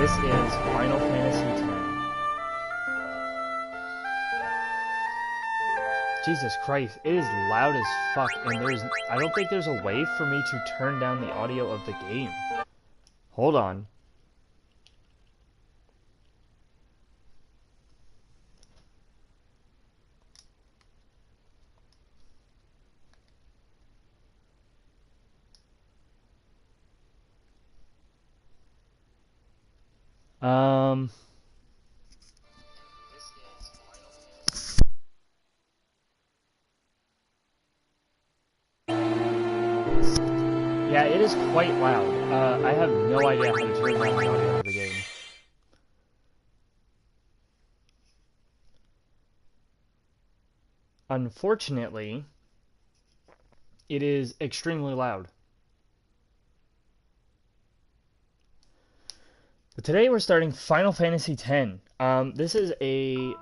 this is Final Fantasy X. Jesus Christ, it is loud as fuck, and I don't think there's a way for me to turn down the audio of the game. Hold on. Yeah, it is quite loud. I have no idea how to turn down the audio of the game. Unfortunately, it is extremely loud. But today we're starting Final Fantasy X. This is a...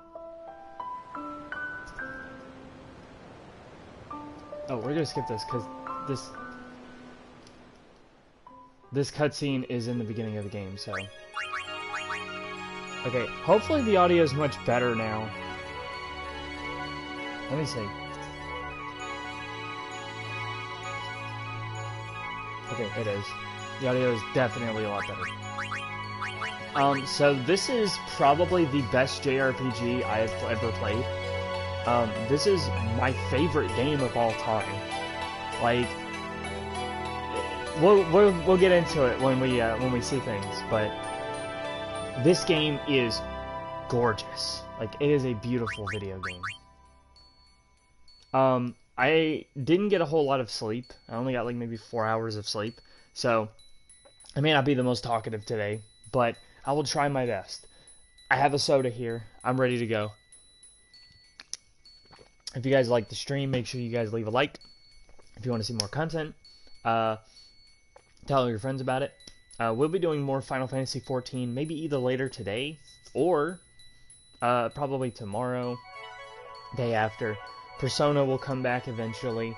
Oh, we're gonna skip this, because this cutscene is in the beginning of the game, so... Okay, hopefully the audio is much better now. Let me see. Okay, it is. The audio is definitely a lot better. So this is probably the best JRPG I have ever played. This is my favorite game of all time. Like, we'll get into it when we see things, but this game is gorgeous. Like, it is a beautiful video game. I didn't get a whole lot of sleep. I only got like maybe 4 hours of sleep, so I may not be the most talkative today, but I will try my best. I have a soda here. I'm ready to go. If you guys like the stream, make sure you guys leave a like. If you want to see more content, tell all your friends about it. We'll be doing more Final Fantasy XIV, maybe either later today, or probably tomorrow, day after. Persona will come back eventually.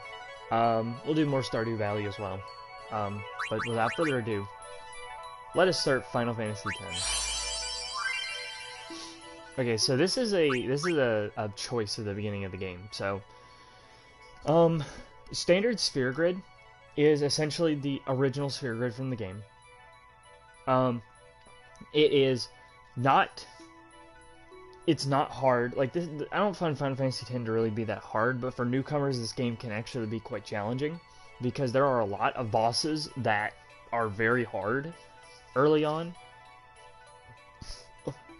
We'll do more Stardew Valley as well. But without further ado, let us start Final Fantasy X. Okay, so this is a choice at the beginning of the game. So, standard sphere grid is essentially the original sphere grid from the game. It is not. It's not hard. Like this, I don't find Final Fantasy X to really be that hard, but for newcomers, this game can actually be quite challenging because there are a lot of bosses that are very hard early on.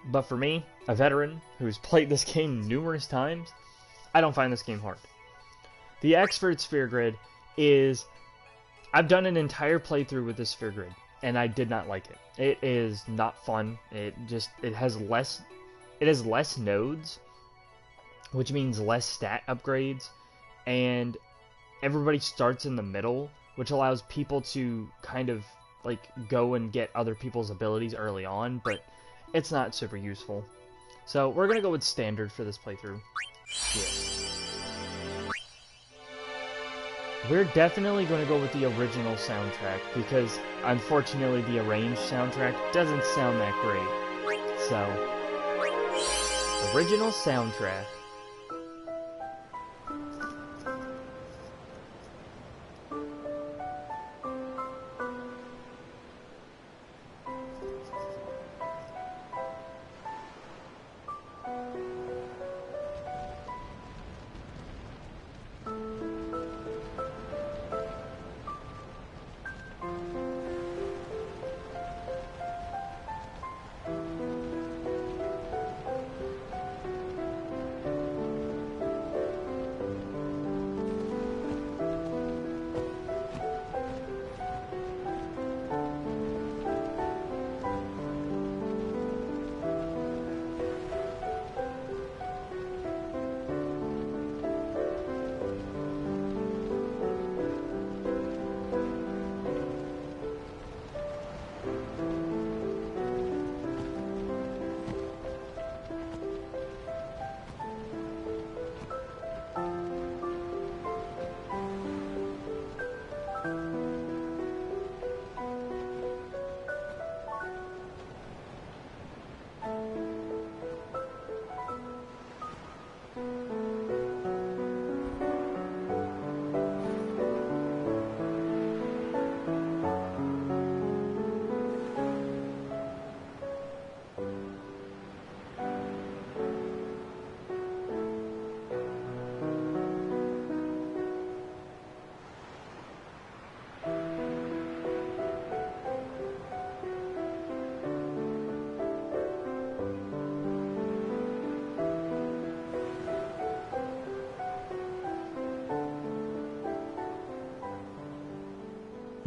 But for me, a veteran who's played this game numerous times, I don't find this game hard. The expert sphere grid is... I've done an entire playthrough with this sphere grid, and I did not like it. It is not fun. It has less nodes, which means less stat upgrades, and everybody starts in the middle, which allows people to kind of like go and get other people's abilities early on, but it's not super useful. So we're gonna go with standard for this playthrough. Yeah. We're definitely going to go with the original soundtrack, because unfortunately the arranged soundtrack doesn't sound that great. So, original soundtrack.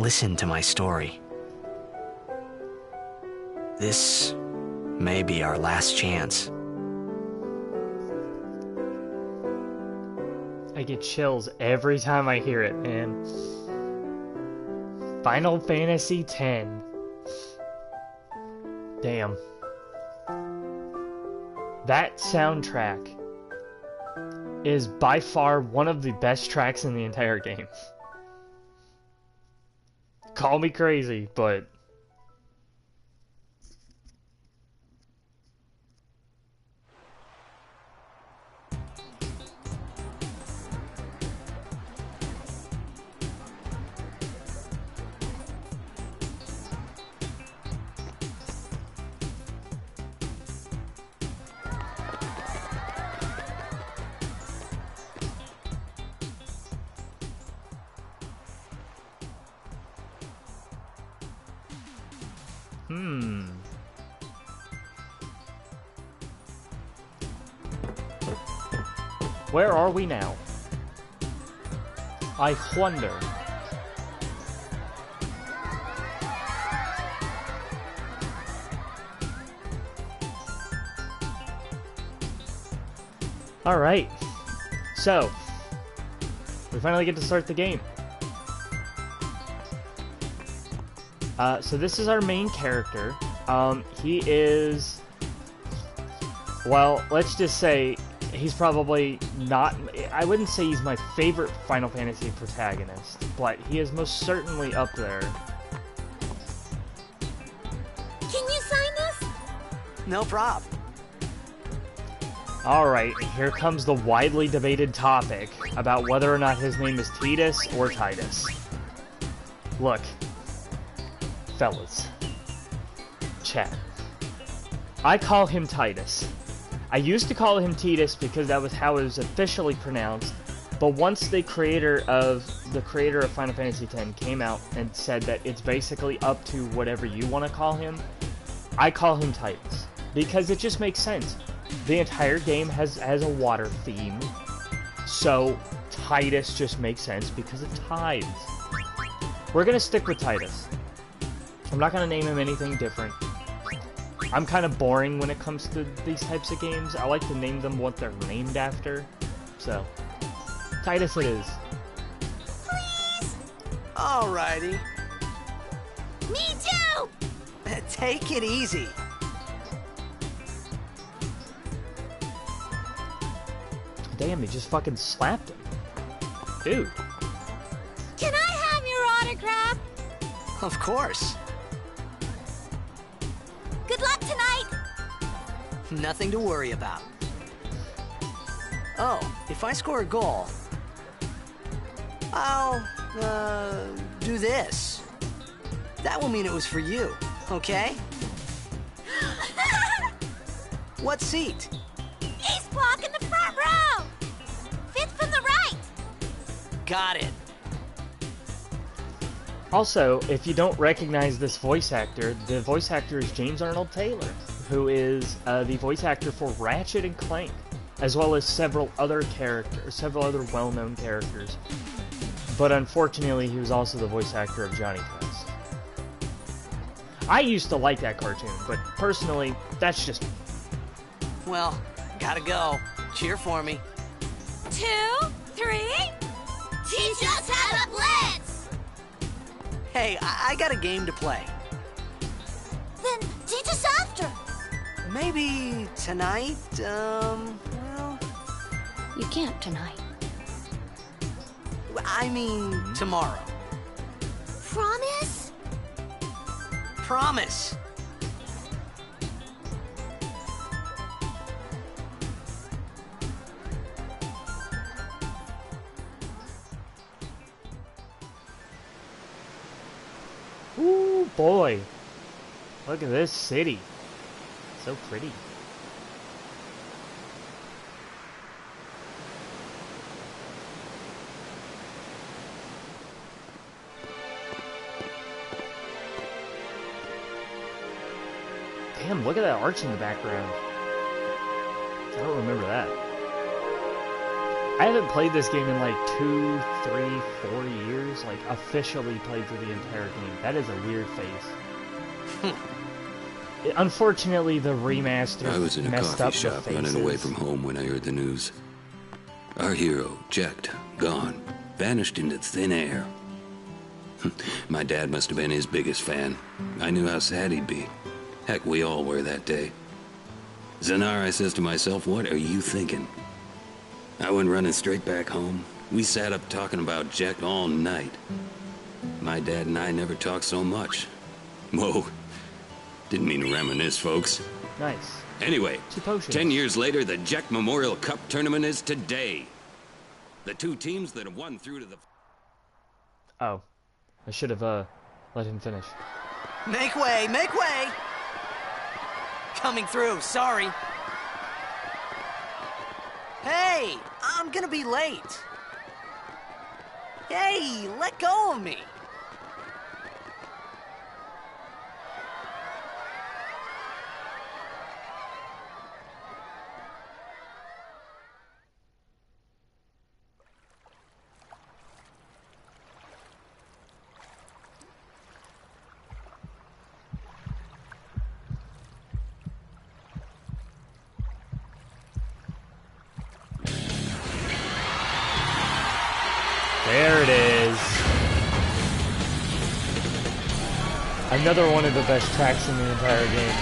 Listen to my story. This may be our last chance. I get chills every time I hear it, man. Final Fantasy X. Damn. That soundtrack is by far one of the best tracks in the entire game. Call me crazy, but... Where are we now? I wonder. Alright. So, we finally get to start the game. So this is our main character. He is... Well, let's just say he's probably not... I wouldn't say he's my favorite Final Fantasy protagonist, but he is most certainly up there. Can you sign this? No prob. Alright, here comes the widely debated topic about whether or not his name is Tidus or Titus. Look, fellas, chat. I call him Titus. I used to call him Tidus because that was how it was officially pronounced, but once the creator of Final Fantasy X came out and said that it's basically up to whatever you want to call him, I call him Titus because it just makes sense. The entire game has a water theme, so Titus just makes sense because of tides. We're gonna stick with Titus. I'm not gonna name him anything different. I'm kind of boring when it comes to these types of games. I like to name them what they're named after. So, Titus it is. Please! Alrighty. Me too! Take it easy. Damn, he just fucking slapped him. Dude. Can I have your autograph? Of course. Good luck tonight! Nothing to worry about. Oh, if I score a goal, I'll, do this. That will mean it was for you, okay? What seat? Ace block in the front row! Fifth from the right! Got it. Also, if you don't recognize this voice actor, the voice actor is James Arnold Taylor, who is the voice actor for Ratchet and Clank, as well as several other well-known characters. But unfortunately, he was also the voice actor of Johnny Quest. I used to like that cartoon, but personally, that's just... Well, gotta go. Cheer for me. 2, 3... Teach us how to blitz! Hey, I got a game to play. Then teach us after! Maybe tonight, well... You can't tonight. I mean, tomorrow. Promise? Promise. Ooh, boy. Look at this city. So pretty. Damn, look at that arch in the background. I don't remember that. I haven't played this game in like 2, 3, 4 years. Like, officially played through the entire game. That is a weird face. Unfortunately, the remaster I was in a messed coffee up shop the running away faces. from home when I heard the news. Our hero, checked, gone, vanished into thin air. My dad must have been his biggest fan. I knew how sad he'd be. Heck, we all were that day. Zanar, I says to myself, what are you thinking? I went running straight back home. We sat up talking about Jack all night. My dad and I never talked so much. Whoa. Didn't mean to reminisce, folks. Nice. Anyway, 2 potions. 10 years later, the Jack Memorial Cup tournament is today. The 2 teams that have won through to the... Oh. I should have, let him finish. Make way, make way! Coming through, sorry. Hey, I'm gonna be late. Hey, let go of me. There it is. Another one of the best tracks in the entire game.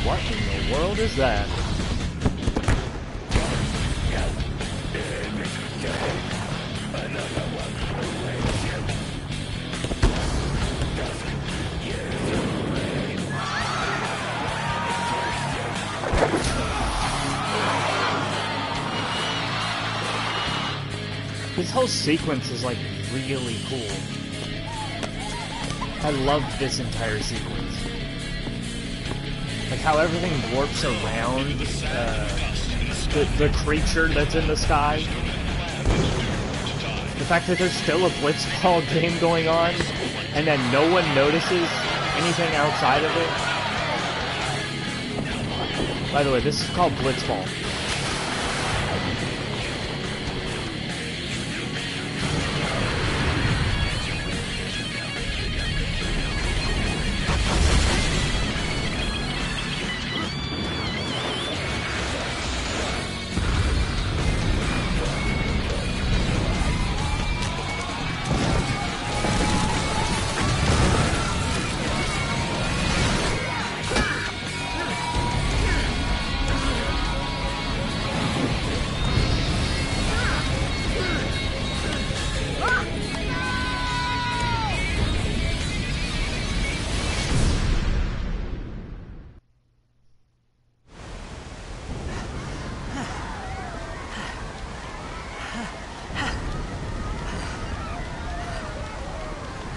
What in the world is that? This whole sequence is like really cool. I love this entire sequence. Like how everything warps around the creature that's in the sky. The fact that there's still a Blitzball game going on and then no one notices anything outside of it. By the way, this is called Blitzball.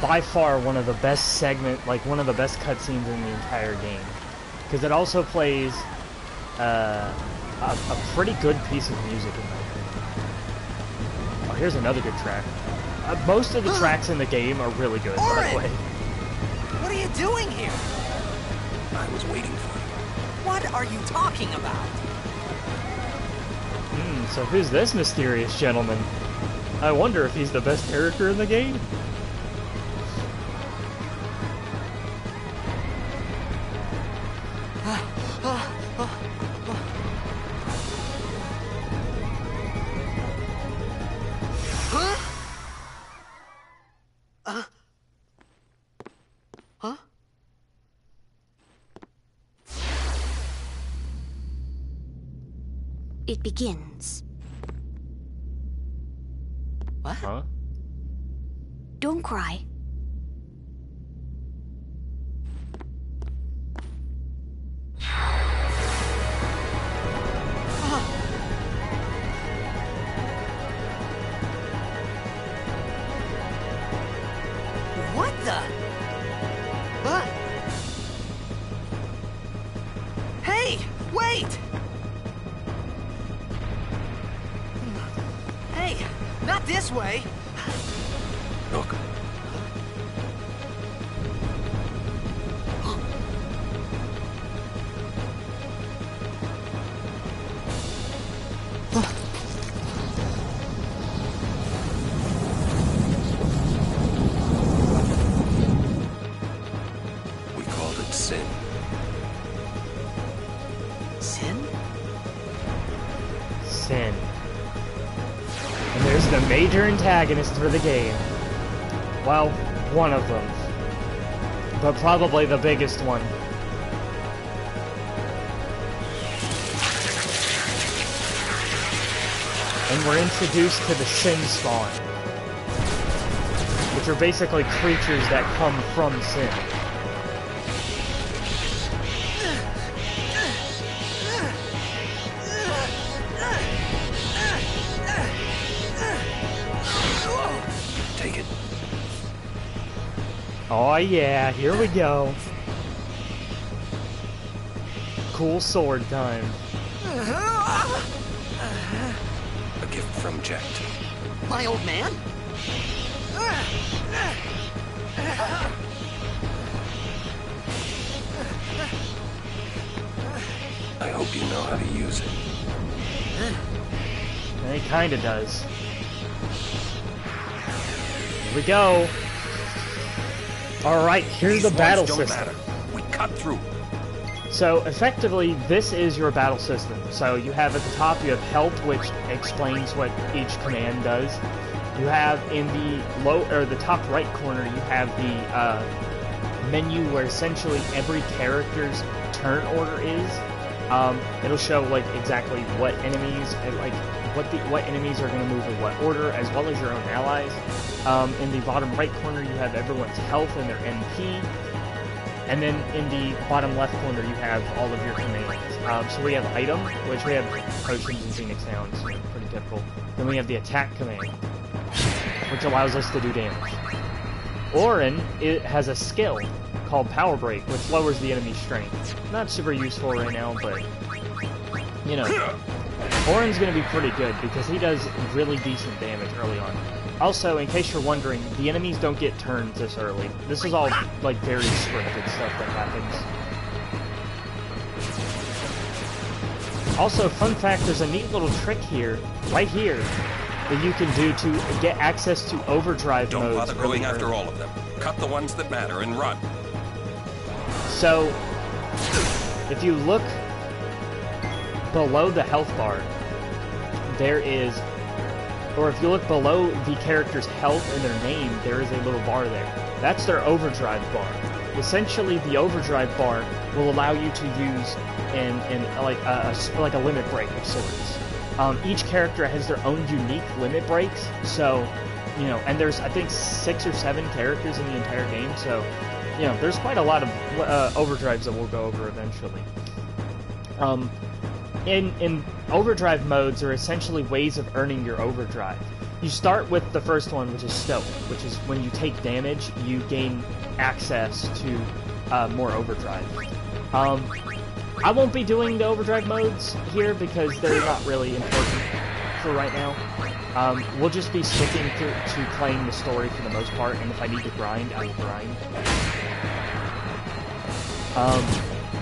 By far one of the best one of the best cutscenes in the entire game. Because it also plays a pretty good piece of music in my opinion. Oh, here's another good track. Most of the tracks in the game are really good, by the way. What are you doing here? I was waiting for you. What are you talking about? So who's this mysterious gentleman? I wonder if he's the best character in the game? It begins. What? Huh? Don't cry. What the? What? Hey, wait! Hey, not this way. Look. We called it sin. Sin? Sin. And there's the major antagonist for the game. Well, one of them. But probably the biggest one. And we're introduced to the Sin Spawn, which are basically creatures that come from sin. Take it. Oh yeah, here we go. Cool sword time. A gift from Jet. My old man? I hope you know how to use it. And it kinda does. Here we go. Alright, here's the battle system. We cut through. So, effectively, this is your battle system. So, you have at the top, you have help, which explains what each command does. You have in the top right corner, you have the menu where essentially every character's turn order is. It'll show like exactly what enemies and like what enemies are going to move in what order, as well as your own allies. In the bottom right corner, you have everyone's health and their MP. And then in the bottom left corner, you have all of your commands. So we have item, which we have potions and phoenix sounds, pretty typical. Then we have the attack command, which allows us to do damage. Auron, it has a skill called Power Break, which lowers the enemy's strength. Not super useful right now, but you know, Auron's gonna be pretty good because he does really decent damage early on. Also, in case you're wondering, the enemies don't get turns this early. This is all, like, very scripted stuff that happens. Also, fun fact, there's a neat little trick here, right here, that you can do to get access to overdrive modes. Don't bother going really after early. all of them. Cut the ones that matter and run. So, if you look below the health bar, there is... Or if you look below the character's health and their name, there is a little bar there. That's their overdrive bar. Essentially, the overdrive bar will allow you to use like a limit break of sorts. Each character has their own unique limit breaks, so you know, and there's I think 6 or 7 characters in the entire game, so you know, there's quite a lot of overdrives that we'll go over eventually. In overdrive modes are essentially ways of earning your overdrive. You start with the first one, which is Stoke, which is when you take damage, you gain access to more overdrive. I won't be doing the overdrive modes here because they're not really important for right now. We'll just be sticking to playing the story for the most part, and if I need to grind, I will grind.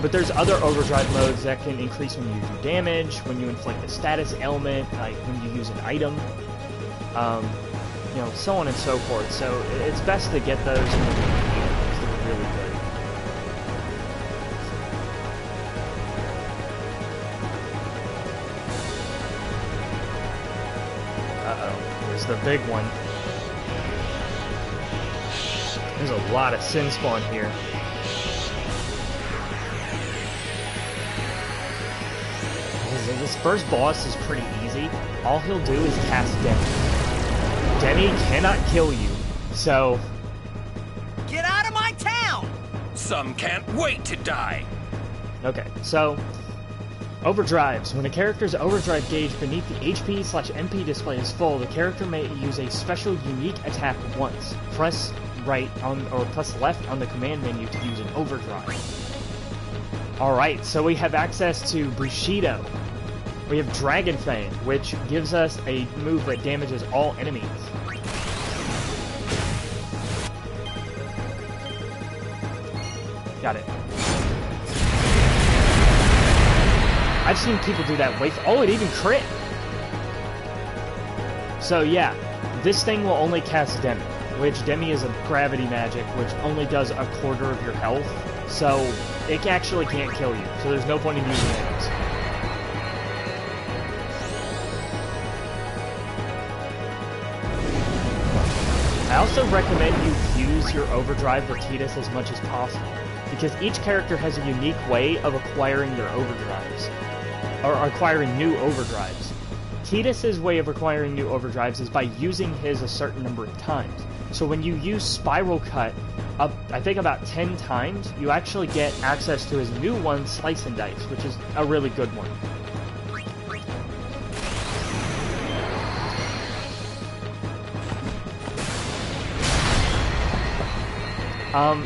But there's other overdrive modes that can increase when you do damage, when you inflict a status ailment, like when you use an item, you know, so on and so forth. So it's best to get those when you can, because they're really good. Uh-oh, here's the big one. There's a lot of Sin Spawn here. This first boss is pretty easy. All he'll do is cast Death. Demi cannot kill you, so... Get out of my town! Some can't wait to die. Okay, so... Overdrives. When a character's overdrive gauge beneath the HP/MP display is full, the character may use a special unique attack once. Press right on, or press left on the command menu to use an overdrive. Alright, so we have access to Bushido. We have Dragon Fang, which gives us a move that damages all enemies. Got it. I've seen people do that way. Oh, it even crit! So yeah, this thing will only cast Demi, which Demi is a gravity magic, which only does a quarter of your health, so it actually can't kill you, so there's no point in using it. I also recommend you use your overdrive with Tidus as much as possible, because each character has a unique way of acquiring their overdrives, or acquiring new overdrives. Tidus's way of acquiring new overdrives is by using his a certain number of times. So when you use Spiral Cut up, I think about 10 times, you actually get access to his new one, Slice and Dice, which is a really good one.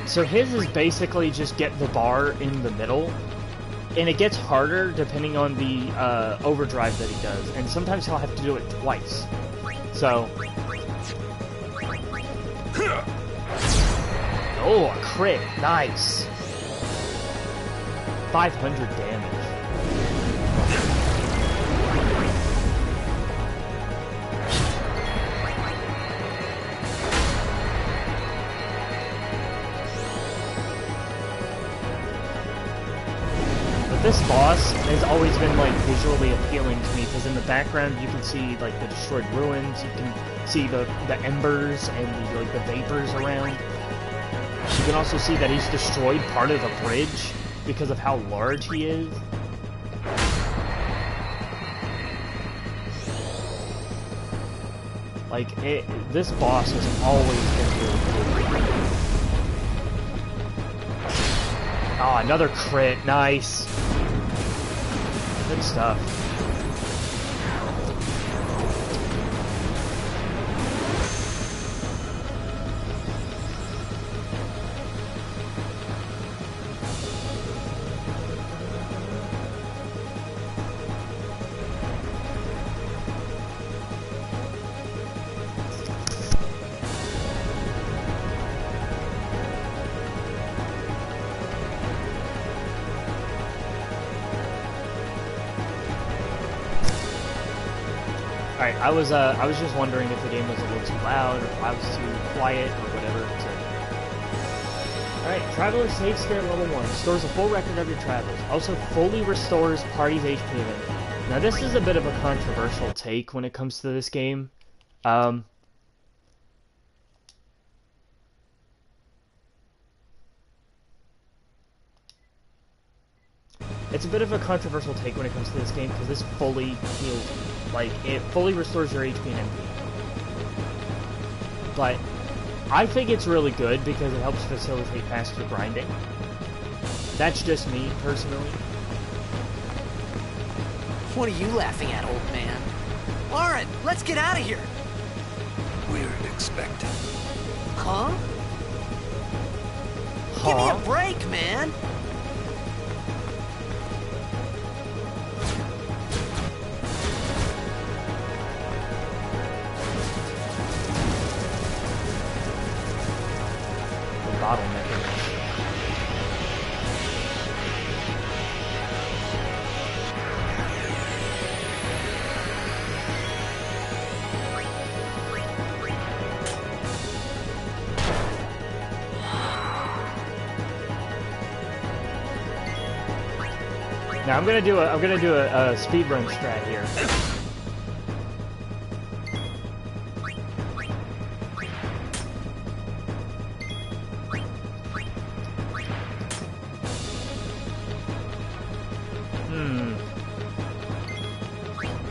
So his is basically just get the bar in the middle, and it gets harder depending on the overdrive that he does, and sometimes he'll have to do it twice. So... Oh, a crit! Nice! 500 damage. This boss has always been like visually appealing to me because in the background you can see like the destroyed ruins, you can see the embers and the like the vapors around. You can also see that he's destroyed part of the bridge because of how large he is. Like this boss has always been really cool. Oh, another crit, nice. Good stuff. Alright, I was just wondering if the game was a little too loud, or if I was too quiet, or whatever. So. Alright, Traveler Save State level 1. Restores a full record of your travels. Also fully restores party's HP limit. Now this is a bit of a controversial take when it comes to this game. It's a bit of a controversial take when it comes to this game, because this fully heals, like, it fully restores your HP and MP. But I think it's really good because it helps facilitate faster grinding. That's just me, personally. What are you laughing at, old man? Lauren, let's get out of here! We're expected. Huh? Give me a break, man! Now I'm gonna do a speedrun strat here.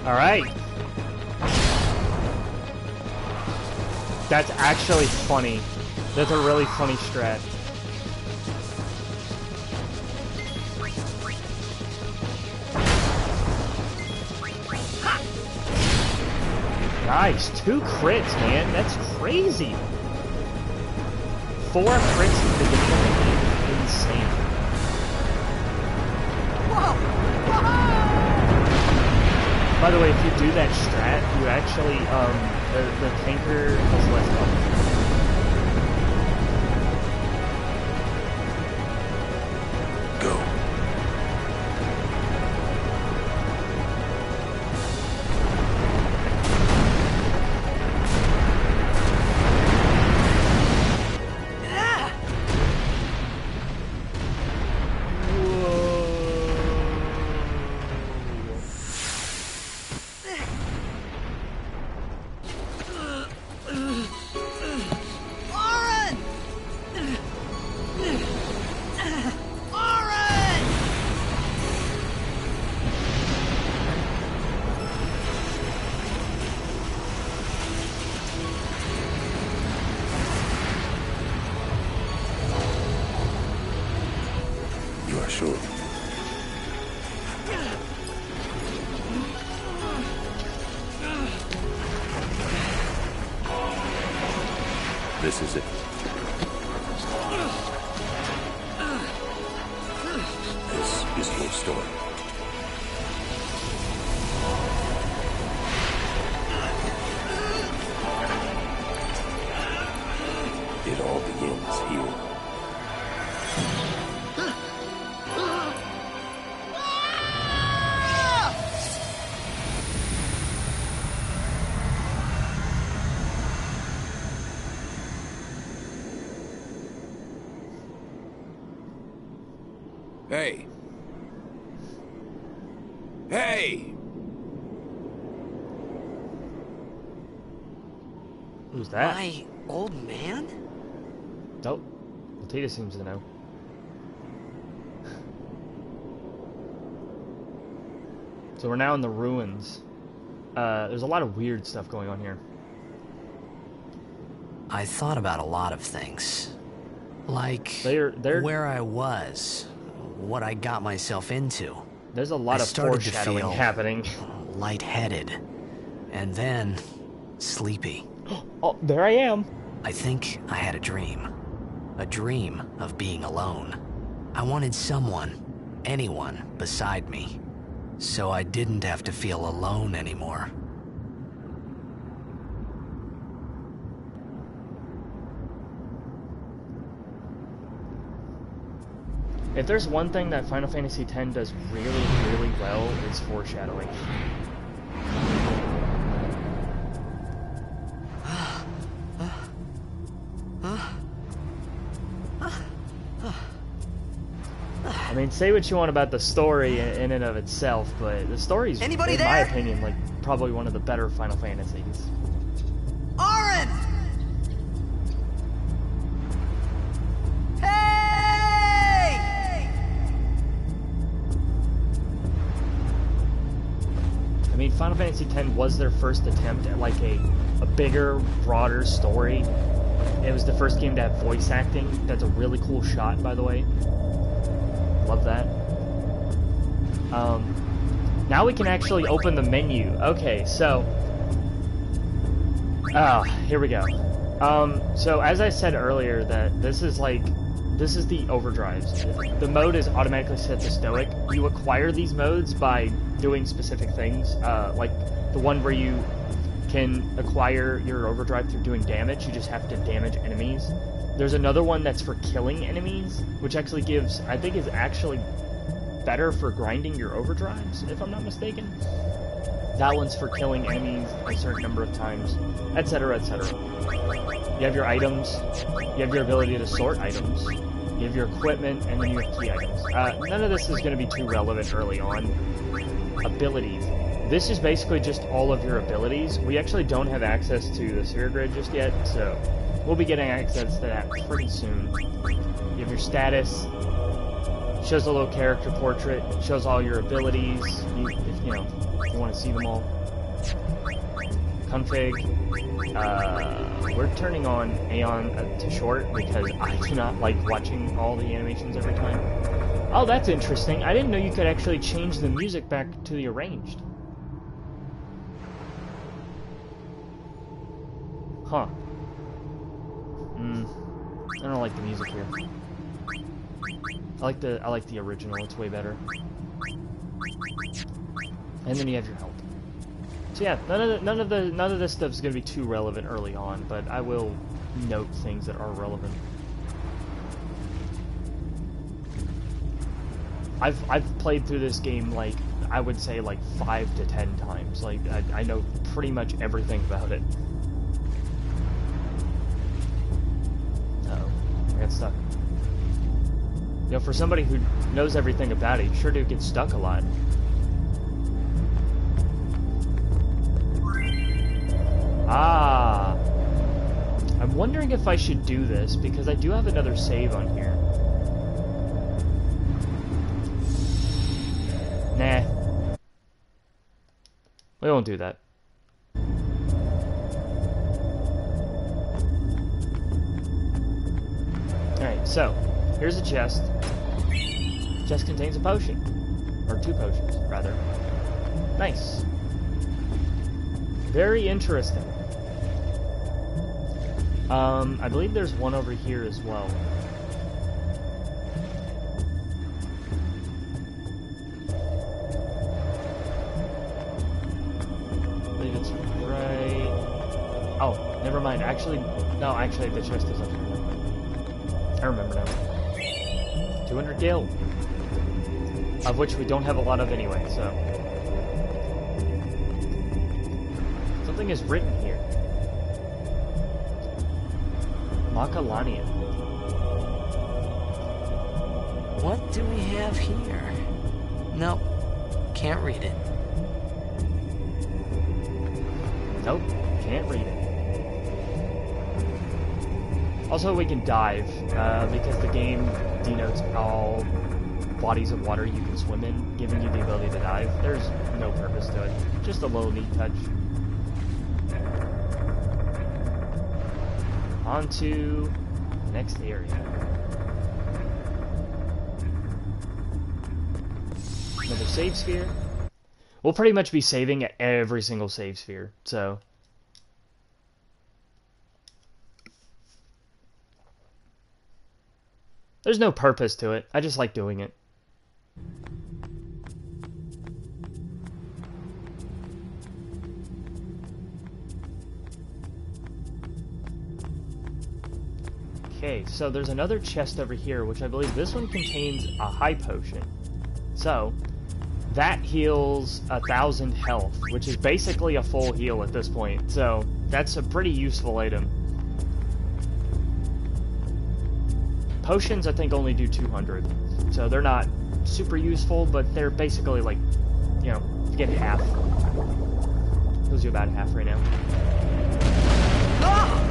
All right. That's actually funny. That's a really funny strat. Nice, 2 crits, man. That's crazy. 4 crits at the beginning of the game. Insane. Whoa! By the way, if you do that strat, you actually, the tanker has less health. Go. Sure. This is it. This is your story. It all begins here. Hey! Hey! Who's that? My old man? Nope. Latita seems to know. So we're now in the ruins. There's a lot of weird stuff going on here. I thought about a lot of things. Like They're where I was, what I got myself into. There's a lot I of started to foreshadowing feel happening. lightheaded, and then sleepy. Oh, there I am. I think I had a dream of being alone. I wanted someone, anyone beside me, so I didn't have to feel alone anymore. If there's one thing that Final Fantasy X does really, really well, it's foreshadowing. I mean, say what you want about the story in and of itself, but the story's, Anybody in my there? opinion, like probably one of the better Final Fantasies. Auron! Hey! I mean, Final Fantasy X was their first attempt at like a bigger, broader story. It was the first game to have voice acting. That's a really cool shot, by the way. Love that. Now we can actually open the menu. Okay, so... here we go. So as I said earlier, that this is the overdrives. The mode is automatically set to stoic. You acquire these modes by doing specific things, like the one where you can acquire your overdrive through doing damage. You just have to damage enemies. There's another one that's for killing enemies, which actually gives, I think is actually better for grinding your overdrives, if I'm not mistaken. That one's for killing enemies a certain number of times, etc., etc. You have your items, you have your ability to sort items, you have your equipment, and then you have key items. None of this is going to be too relevant early on. Abilities. This is basically just all of your abilities. We actually don't have access to the sphere grid just yet, so we'll be getting access to that pretty soon. You have your status, shows a little character portrait, shows all your abilities, if you want to see them all. config. We're turning on Aeon to short because I do not like watching all the animations every time. Oh, that's interesting. I didn't know you could actually change the music back to the arranged. Huh. I don't like the music here. I like the original. It's way better. And then you have your health. So yeah, none of this stuff is going to be too relevant early on, but I will note things that are relevant. I've played through this game like I would say like 5 to 10 times. Like I know pretty much everything about it. Uh-oh, I got stuck. You know, for somebody who knows everything about it, you sure do get stuck a lot. Ah! I'm wondering if I should do this, because I do have another save on here. Nah. We won't do that. Alright, so, here's a chest. Chest contains a potion. Or 2 potions, rather. Nice. Very interesting. I believe there's one over here as well. I believe it's right... Oh, never mind. Actually, no, actually the chest is up here. I remember now. 200 gil. Of which we don't have a lot of anyway, so... Something is written here. Macalania. What do we have here? Nope. Can't read it. Nope. Can't read it. Also, we can dive, because the game denotes all bodies of water you can swim in, giving you the ability to dive. There's no purpose to it. Just a little neat touch. On to the next area. Another save sphere. We'll pretty much be saving at every single save sphere, so... There's no purpose to it. I just like doing it. Okay, so there's another chest over here, which I believe this one contains a high potion. So, that heals 1,000 health, which is basically a full heal at this point. So, that's a pretty useful item. Potions, I think, only do 200. So, they're not super useful, but they're basically like, you know, you get half. Heals you about half right now. Ah!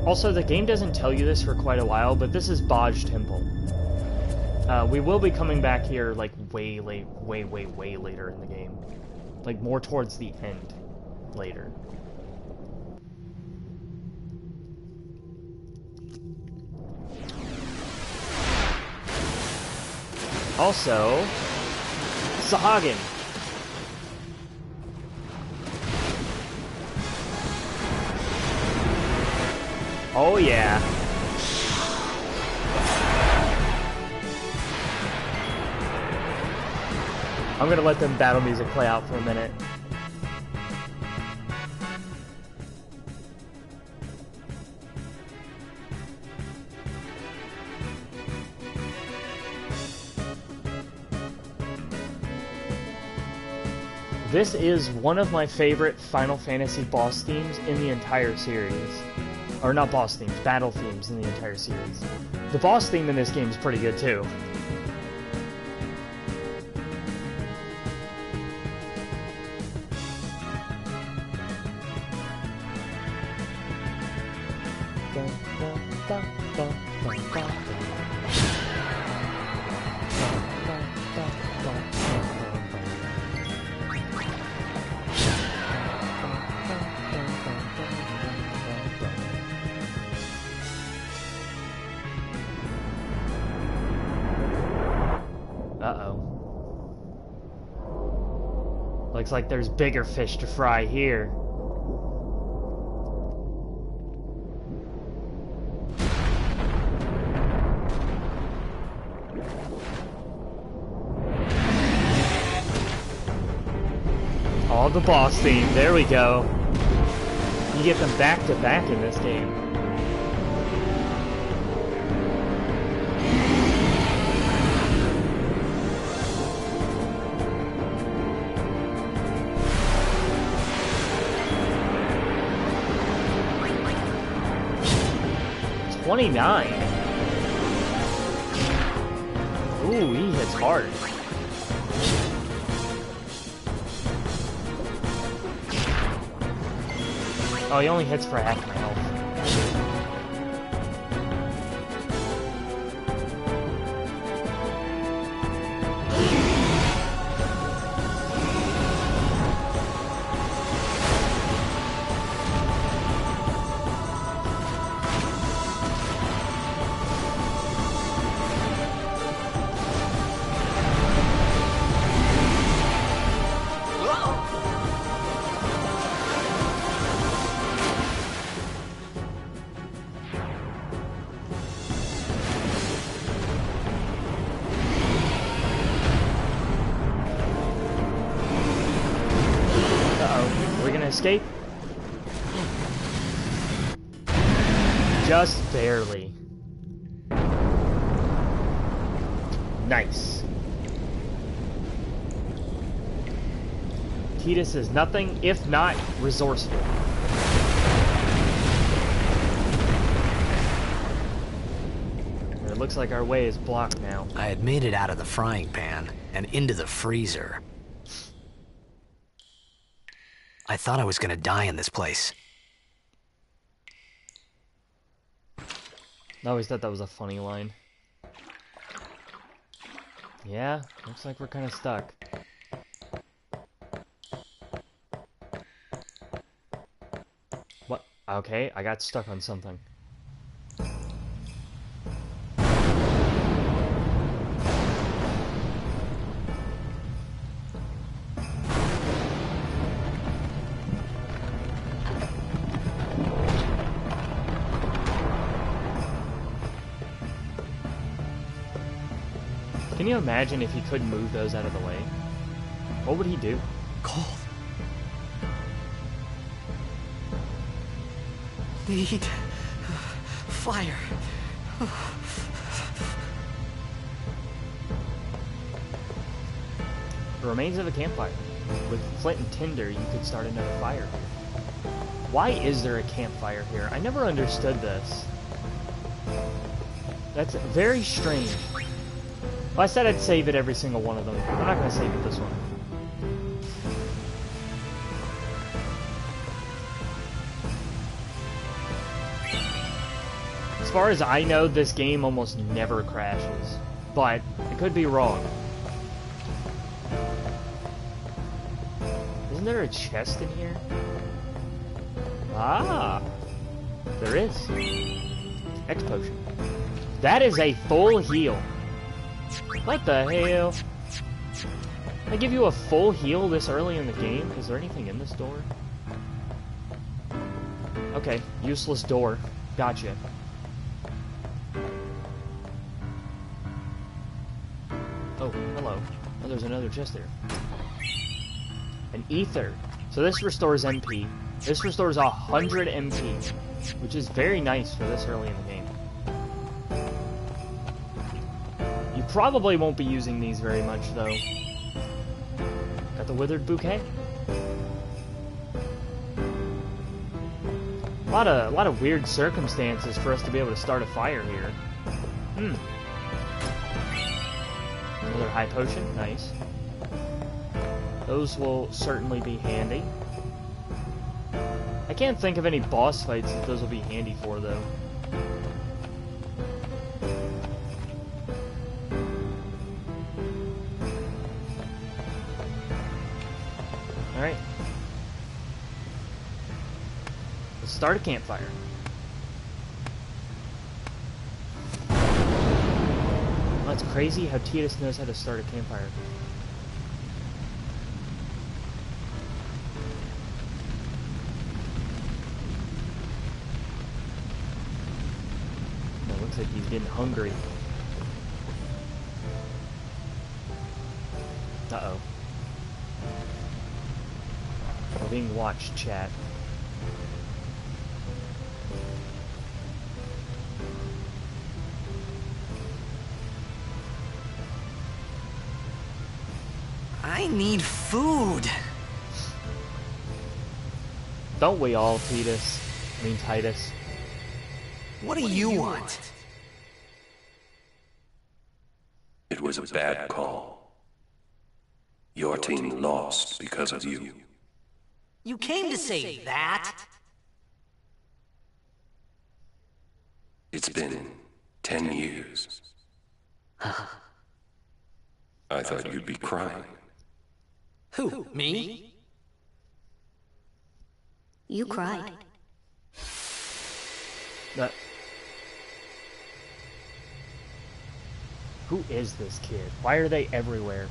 Also, the game doesn't tell you this for quite a while, but this is Baj Temple. We will be coming back here, like, way later in the game. Like, more towards the end later. Also, Sahagin. Oh yeah. I'm gonna let them battle music play out for a minute. This is one of my favorite Final Fantasy boss themes in the entire series. Or not boss themes, battle themes in the entire series. The boss theme in this game is pretty good too. Uh-oh. Looks like there's bigger fish to fry here. All the boss theme, there we go. You get them back to back in this game. $29. Ooh, he hits hard. Oh, he only hits for half my health. Escape? Just barely. Nice. Tidus is nothing if not resourceful. It looks like our way is blocked now. I had made it out of the frying pan and into the freezer. I thought I was gonna die in this place. I always thought that was a funny line. Yeah, looks like we're kind of stuck. What? Okay, I got stuck on something. Can you imagine if he couldn't move those out of the way? What would he do? Cold. Need fire. The remains of a campfire. With flint and tinder, you could start another fire. Why is there a campfire here? I never understood this. That's very strange. Well, I said I'd save it every single one of them. I'm not going to save it this one. As far as I know, this game almost never crashes. But, I could be wrong. Isn't there a chest in here? Ah! There is. X potion. That is a full heal. What the hell? They give you a full heal this early in the game? Is there anything in this door? Okay, useless door. Gotcha. Oh, hello. Oh, there's another chest there. An ether. So this restores MP. This restores 100 MP, which is very nice for this early in the game. You probably won't be using these very much, though. Got the withered bouquet. A lot of weird circumstances for us to be able to start a fire here. Another high potion, nice. Those will certainly be handy. I can't think of any boss fights that those will be handy for, though. Alright. Let's start a campfire. Well, it's crazy how Tidus knows how to start a campfire. It looks like he's getting hungry. Uh-oh. We're being watched, chat. I need food. Don't we all, Tidus? I mean, Titus. What do you want? It was a bad call. Your team lost because of you. You came to say that? It's been 10 years. I thought you'd be crying. Who, me? You cried. Who is this kid? Why are they everywhere?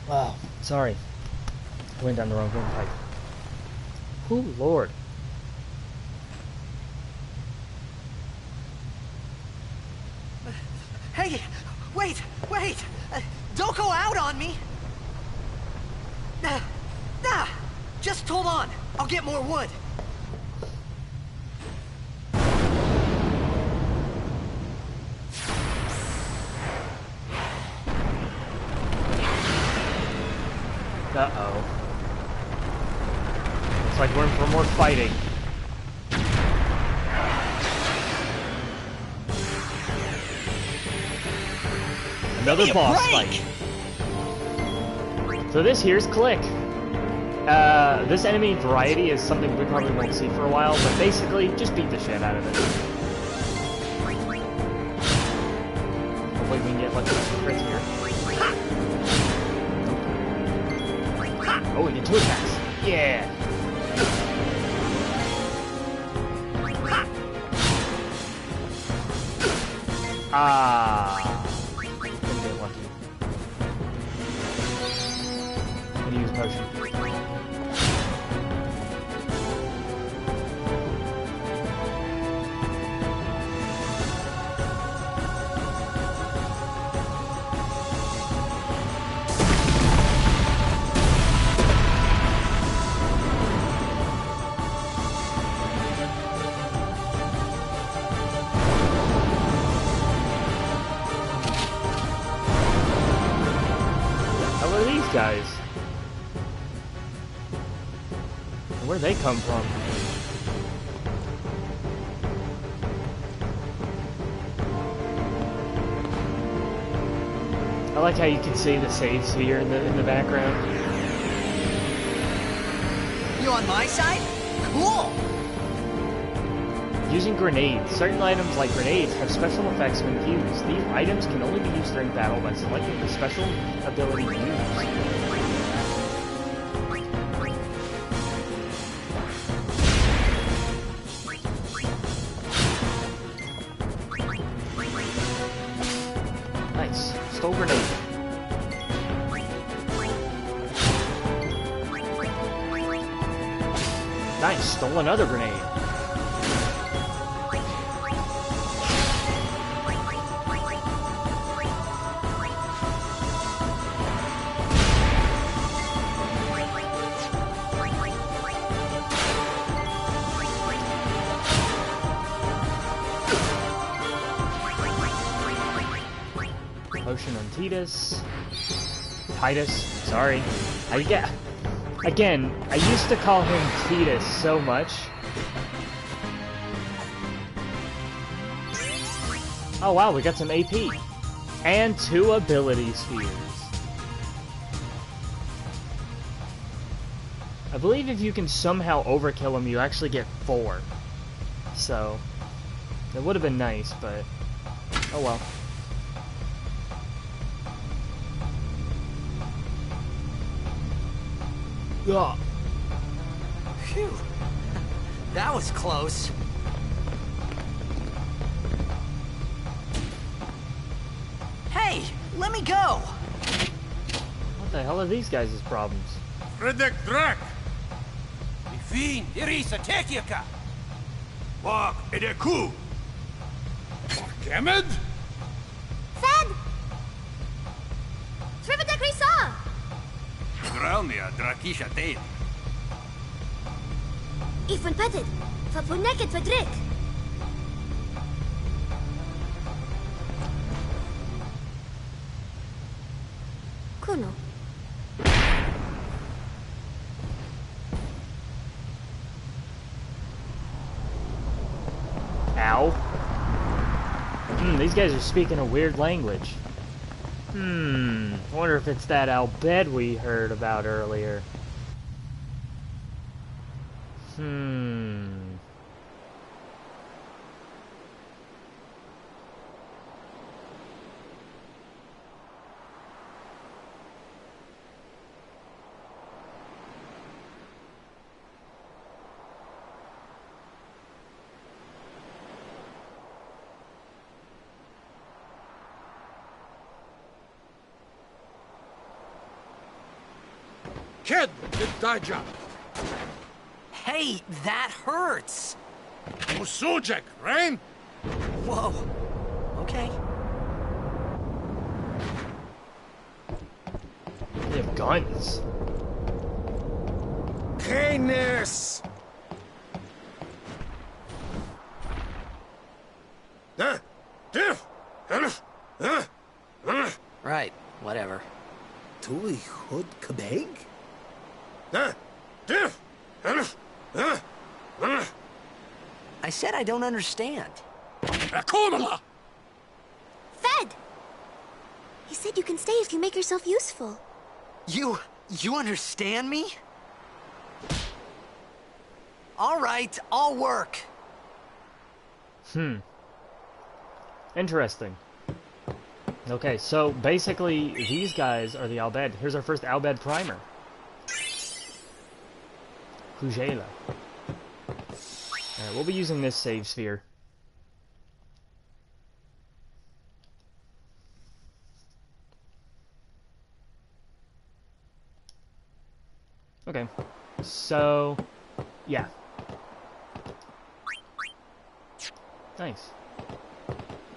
Oh, sorry. I went down the wrong pipe. Oh, Lord. Hey, wait! Don't go out on me! Just hold on. I'll get more wood. Uh-oh. Looks like we're in for more fighting. Another boss fight. So this here's Click. This enemy variety is something we probably won't see for a while, but basically, just beat the shit out of it. Hopefully we can get like some crits here. Oh, we get 2 attacks. Yeah! Ah! Didn't get lucky. I'm gonna use potion. Guys, where'd they come from? I like how you can see the saves here in the background. You on my side? Cool! Using grenades. Certain items like grenades have special effects when used. These items can only be used during battle by selecting the special ability used. Nice. Stole grenade. Nice. Stole another grenade. Potion on Titus, sorry. Again, I used to call him Titus so much. Oh wow, we got some AP. And 2 ability spheres. I believe if you can somehow overkill him, you actually get 4. So, it would have been nice, but oh well. Ugh. Phew. That was close. Hey, let me go! What the hell are these guys' problems? Redek Drak! Ifin, Irisa, Tekiaka! Wak Edeku! Kemed? Fed! Trivida Grisa! Gralnia Drakisha Date. Ifan Petit! Fapuneket Fedrik! Kuno. Ow. These guys are speaking a weird language. Wonder if it's that Al Bhed we heard about earlier. Ked Daija! Hey, that hurts! Musujek, Rain? Whoa. Okay. They have guns. Canis! Right, whatever. Tui Hood Kabeg? I said I don't understand. Akumala! Fed! He said you can stay if you make yourself useful. You understand me? All right, I'll work. Interesting. Okay, so basically these guys are the Al Bhed. Here's our first Al Bhed primer. Hujela. Alright, we'll be using this save sphere. Okay, so, yeah. Nice.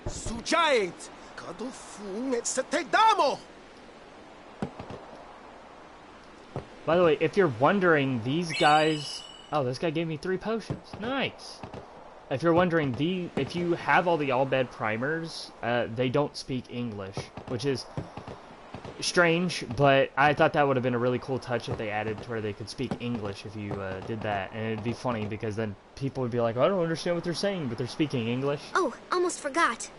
Sujait! Kadufung et Setedamo! By the way, if you're wondering, these guys... Oh, this guy gave me 3 potions. Nice! If you're wondering, if you have all the Al Bhed primers, they don't speak English, which is strange, but I thought that would have been a really cool touch if they added to where they could speak English if you did that. And it'd be funny, because then people would be like, I don't understand what they're saying, but they're speaking English. Oh, almost forgot.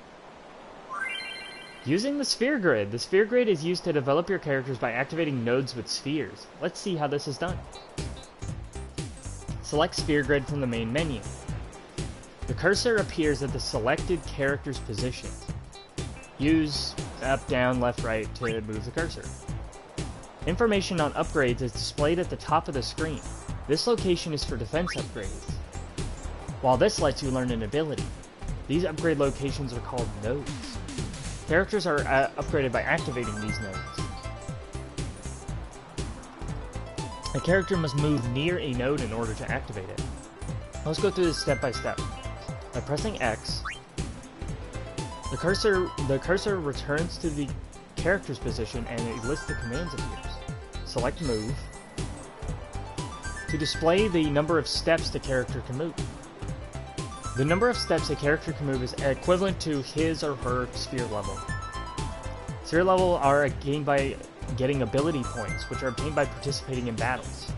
Using the sphere grid. The sphere grid is used to develop your characters by activating nodes with spheres. Let's see how this is done. Select sphere grid from the main menu. The cursor appears at the selected character's position. Use up, down, left, right to move the cursor. Information on upgrades is displayed at the top of the screen. This location is for defense upgrades, while this lets you learn an ability. These upgrade locations are called nodes. Characters are upgraded by activating these nodes. A character must move near a node in order to activate it. Let's go through this step by step. By pressing X, the cursor returns to the character's position and a list of commands appears. Select Move to display the number of steps the character can move. The number of steps a character can move is equivalent to his or her sphere level. Sphere level are gained by getting ability points, which are obtained by participating in battles.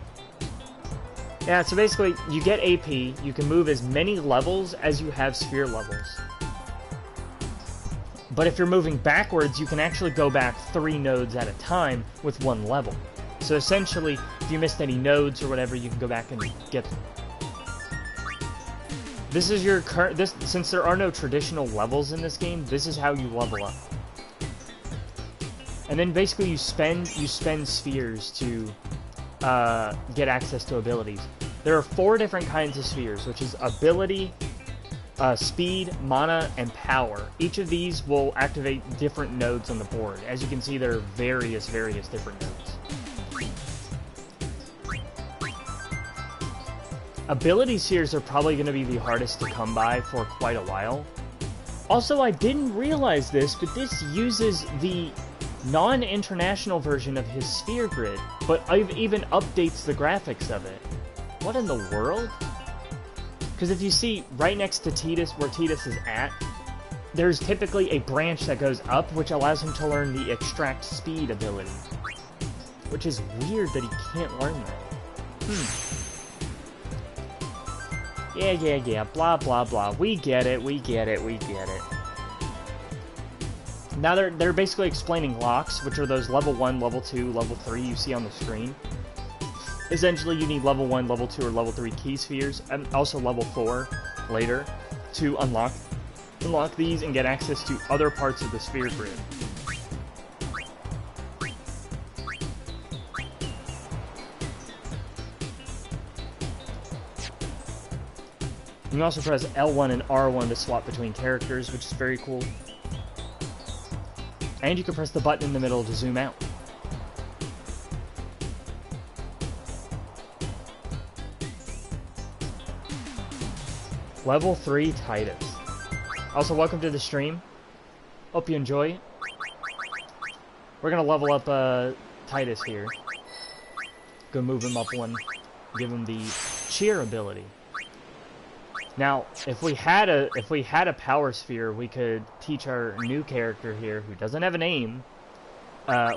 Yeah, so basically, you get AP, you can move as many levels as you have sphere levels. But if you're moving backwards, you can actually go back 3 nodes at a time with 1 level. So essentially, if you missed any nodes or whatever, you can go back and get them. This is your since there are no traditional levels in this game, this is how you level up. And then basically you spend spheres to get access to abilities. There are 4 different kinds of spheres, which is ability, speed, mana, and power. Each of these will activate different nodes on the board. As you can see, there are various different nodes. Ability spheres are probably going to be the hardest to come by for quite a while. Also, I didn't realize this, but this uses the non-international version of his sphere grid, but it even updates the graphics of it. What in the world? Because if you see right next to Tidus, where Tidus is at, there's typically a branch that goes up, which allows him to learn the extract speed ability. Which is weird that he can't learn that. Yeah, blah, blah, blah. We get it. Now they're basically explaining locks, which are those level 1, level 2, level 3 you see on the screen. Essentially, you need level 1, level 2, or level 3 key spheres, and also level 4 later, to unlock these and get access to other parts of the sphere grid. You can also press L1 and R1 to swap between characters, which is very cool. And you can press the button in the middle to zoom out. Level 3 Tidus. Also, welcome to the stream. Hope you enjoy. We're gonna level up Tidus here. Go move him up one. Give him the cheer ability. Now, if we had a power sphere, we could teach our new character here, who doesn't have a name.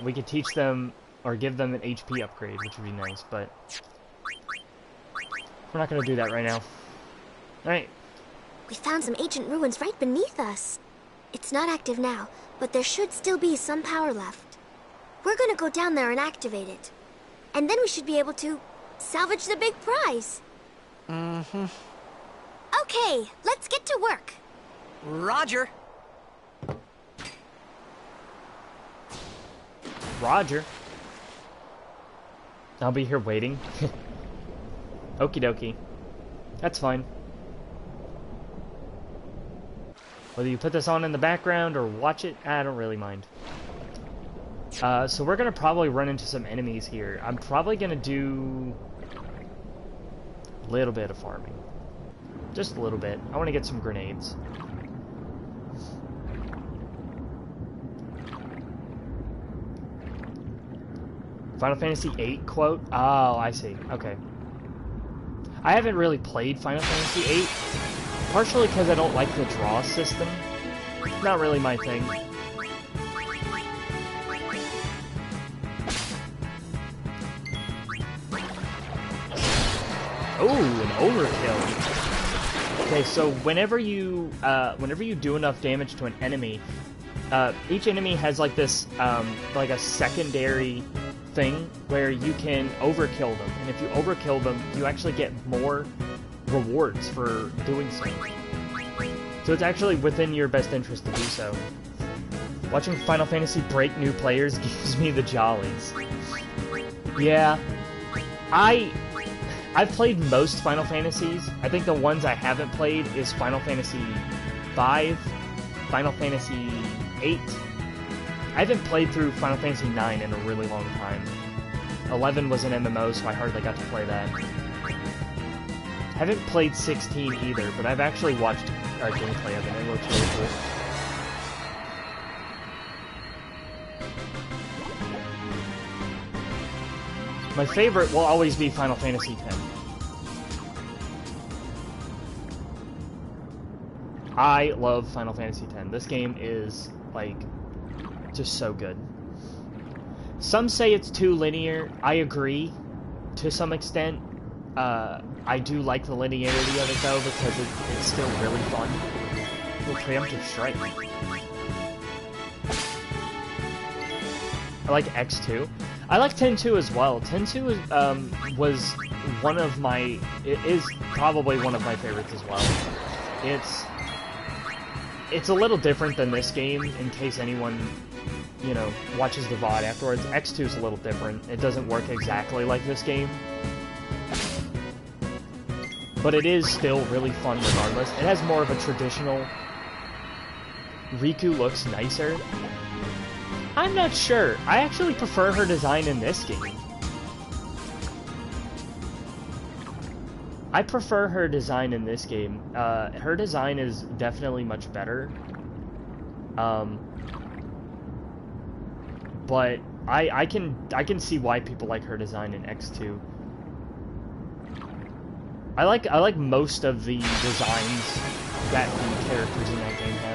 We could teach them or give them an HP upgrade, which would be nice. But we're not gonna do that right now. All right. We found some ancient ruins right beneath us. It's not active now, but there should still be some power left. We're gonna go down there and activate it. And then we should be able to salvage the big prize. Mm-hmm. Okay, let's get to work. Roger. Roger. I'll be here waiting. Okie dokie. That's fine. Whether you put this on in the background or watch it, I don't really mind. So we're gonna probably run into some enemies here. I'm probably gonna do a little bit of farming. Just a little bit. I want to get some grenades. Final Fantasy VIII quote? Oh, I see. Okay. I haven't really played Final Fantasy VIII, partially because I don't like the draw system. Not really my thing. Oh, an overkill. Okay, so whenever you do enough damage to an enemy, each enemy has like this, like a secondary thing where you can overkill them, and if you overkill them, you actually get more rewards for doing so. So it's actually within your best interest to do so. Watching Final Fantasy break new players gives me the jollies. Yeah, I've played most Final Fantasies. I think the ones I haven't played is Final Fantasy V, Final Fantasy VIII. I haven't played through Final Fantasy IX in a really long time. 11 was an MMO, so I hardly got to play that. I haven't played 16 either, but I've actually watched gameplay of it. It looks really cool. My favorite will always be Final Fantasy X. I love Final Fantasy X. This game is, like, just so good. Some say it's too linear. I agree, to some extent. I do like the linearity of it, though, because it's still really fun. Oh, Preemptive Strike. I like X2. I like 10-2 as well. 10-2 was one of my... It is probably one of my favorites as well. It's a little different than this game, in case anyone you know, watches the VOD afterwards. X2 is a little different. It doesn't work exactly like this game. But it is still really fun regardless. It has more of a traditional... Riku looks nicer. I'm not sure. I actually prefer her design in this game. I prefer her design in this game. Her design is definitely much better. But I can see why people like her design in X2. I like most of the designs that the characters in that game have.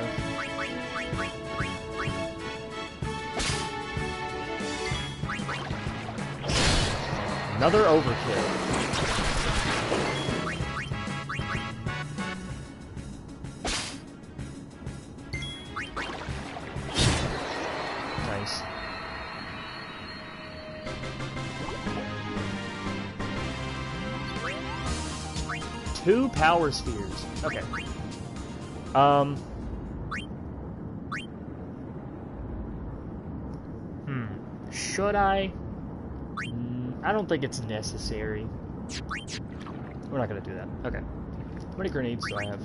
Another overkill. Nice. Two power spheres. Okay. Should I? I don't think it's necessary. We're not gonna do that. Okay. How many grenades do I have?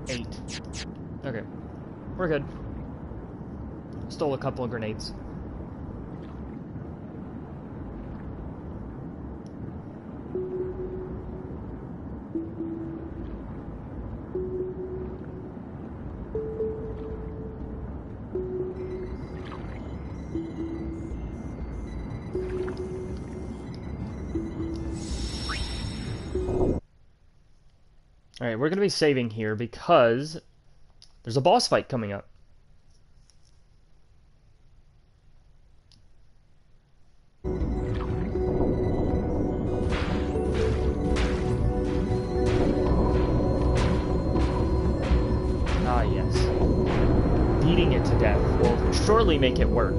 8. Okay. We're good. Stole a couple of grenades. Alright, we're going to be saving here because there's a boss fight coming up. Ah, yes. Beating it to death will surely make it work.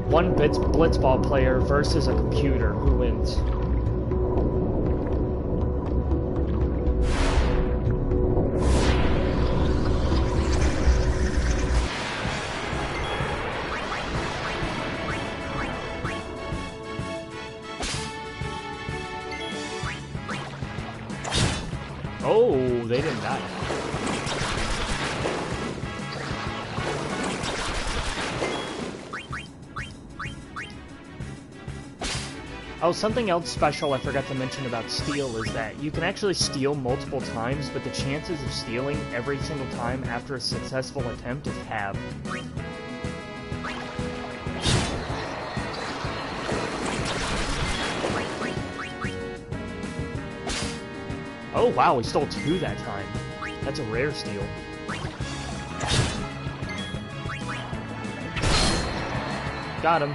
One blitzball player versus a computer. Who wins? Oh, they didn't die. Oh, something else special I forgot to mention about steal is that you can actually steal multiple times, but the chances of stealing every single time after a successful attempt is halved. Oh wow, we stole 2 that time. That's a rare steal. Got him.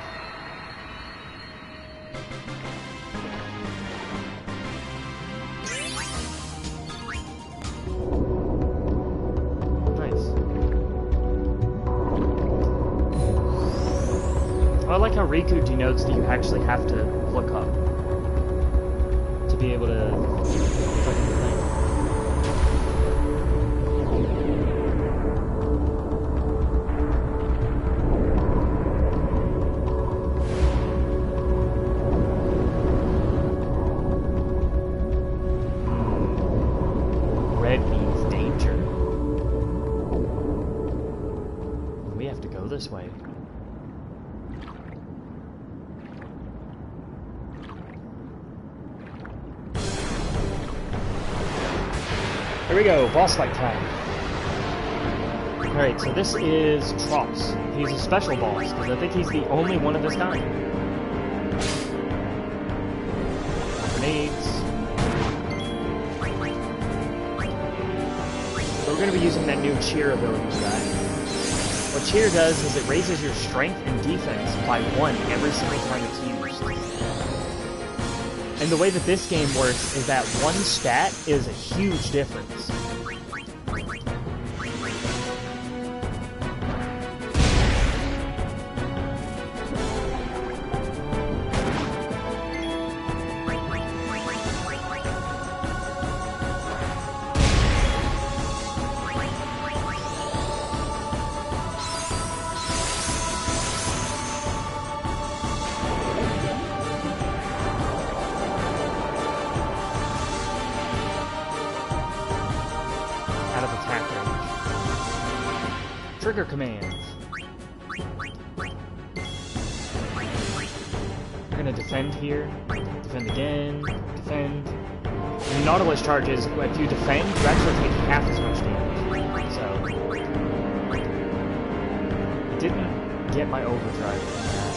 I like how Riku denotes that you actually have to look up to be able to click the thing. Red means danger. We have to go this way. Here we go, boss fight time. Alright, so this is Tross. He's a special boss, because I think he's the only one of his kind. Grenades. So we're going to be using that new cheer ability we got. What cheer does is it raises your strength and defense by 1 every single time it's used. And the way that this game works is that 1 stat is a huge difference. trigger commands. We're gonna defend here, defend again, defend. When Nautilus charges, if you defend, you actually take half as much damage. So, I didn't get my overdrive from that.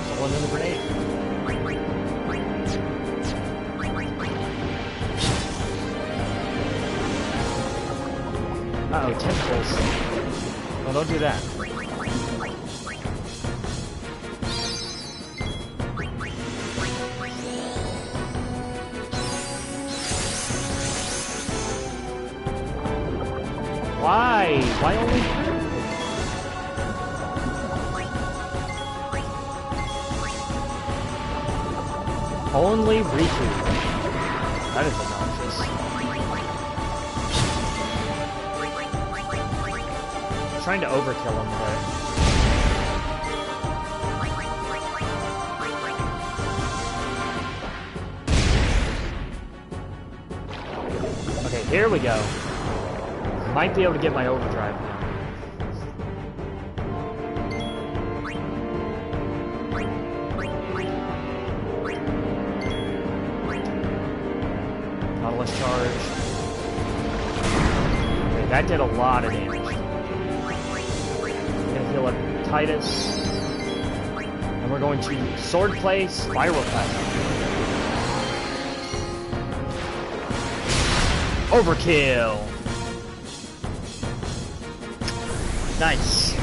Someone in the grenade. Uh-oh, tentacles. Well, don't do that. Why? Why only her? Only Riku. That is obnoxious. Trying to overkill him, but... Okay, here we go. Might be able to get my overdrive now. Nautilus charge. Okay, that did a lot of damage. Heal up Titus, and we're going to swordplay Spiral Plasma. Overkill! Nice.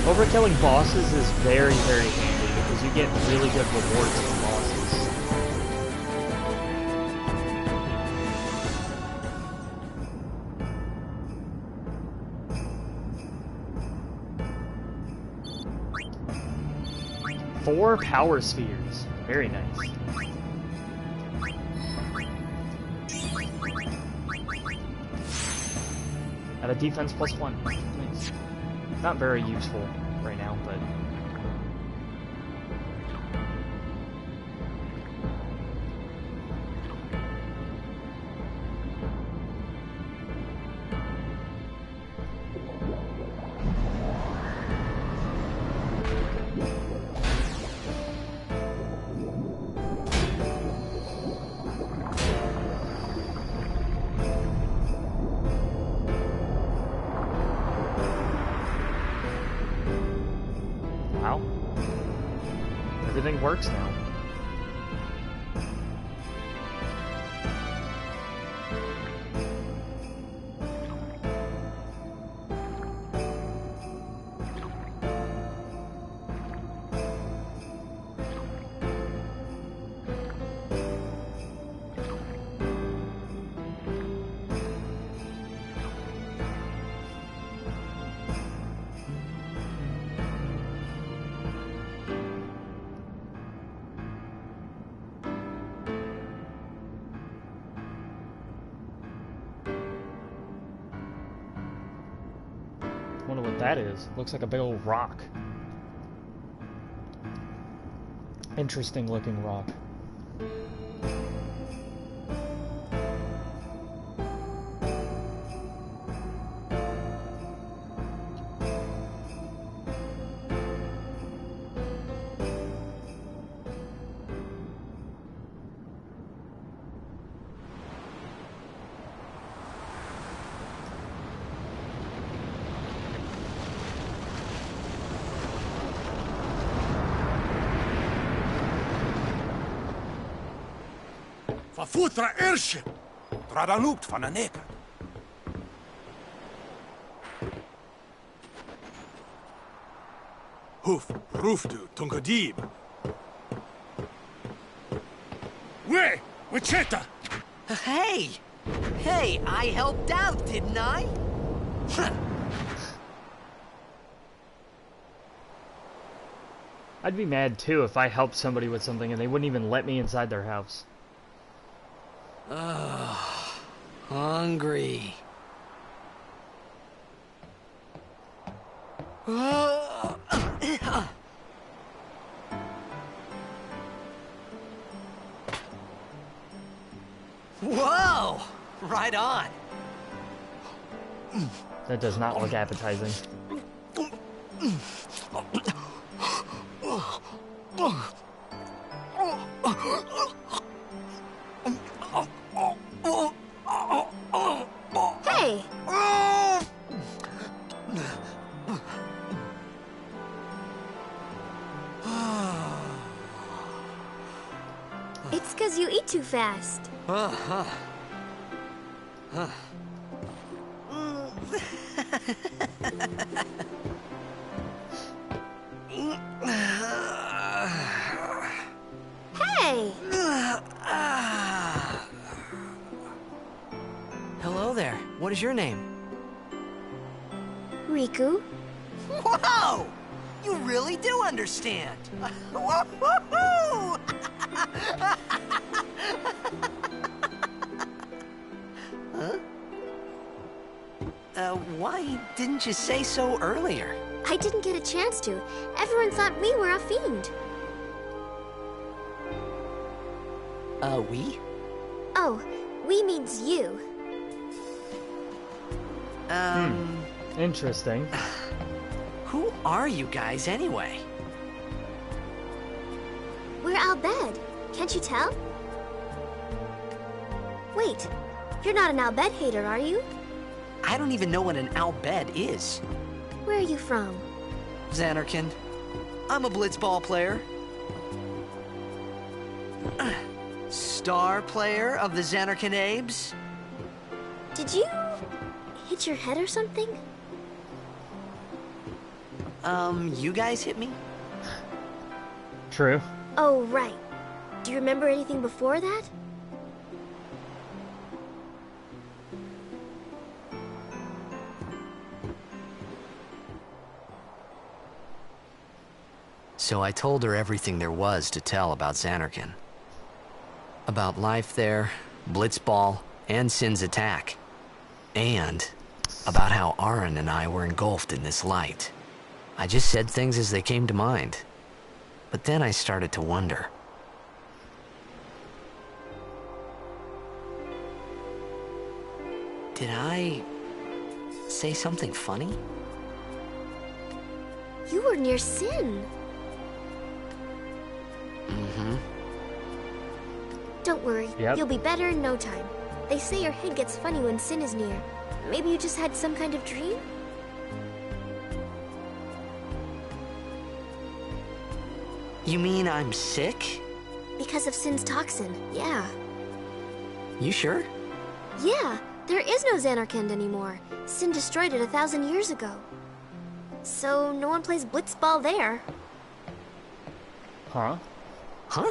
Overkilling bosses is very, very handy because you get really good rewards from bosses. Four power spheres. Very nice. At a defense +1. Nice. Not very useful right now, but... Wow. Everything works now. Wonder what that is. Looks like a big old rock. Interesting looking rock. Verfutra Irschen! Tradanupt van een neker. Hoef, roefdu, tungadib. Wee! Wicheta! Hey! Hey, I helped out, didn't I? I'd be mad too if I helped somebody with something and they wouldn't even let me inside their house. Ugh, hungry. Whoa! Right on. That does not look appetizing. Hey! It's 'cause you eat too fast. Hey! Hello there. What is your name? Riku? Whoa! You really do understand. Woo-hoo-hoo! Huh? Why didn't you say so earlier? I didn't get a chance to. Everyone thought we were a fiend. We? Oh, we means you. Interesting. Who are you guys anyway? We're Al Bhed. Can't you tell? Wait, you're not an Al Bhed hater, are you? I don't even know what an Al Bhed is. Where are you from? Xanarkand. I'm a blitzball player. Star player of the Xanarkand Abes. Did you hit your head or something? You guys hit me? True. Oh, right. Do you remember anything before that? So I told her everything there was to tell about Xanarkand. About life there, Blitzball, and Sin's attack. And about how Auron and I were engulfed in this light. I just said things as they came to mind. But then I started to wonder. Did I say something funny? You were near Sin. Mm-hmm. Don't worry, Yep. you'll be better in no time. They say your head gets funny when Sin is near. Maybe you just had some kind of dream? You mean I'm sick? Because of Sin's toxin, yeah. You sure? Yeah, there is no Xanarkand anymore. Sin destroyed it 1,000 years ago. So no one plays blitzball there. Huh? Huh?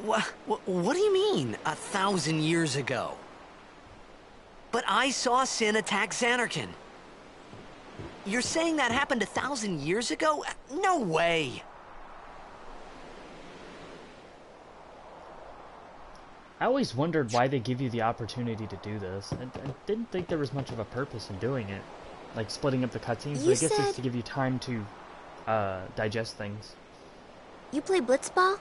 What do you mean, 1,000 years ago? But I saw Sin attack Xanarkand. You're saying that happened 1,000 years ago? No way! I always wondered why they give you the opportunity to do this. I didn't think there was much of a purpose in doing it. Like splitting up the cutscenes, You but I guess said- it's to give you time to digest things. You play blitzball?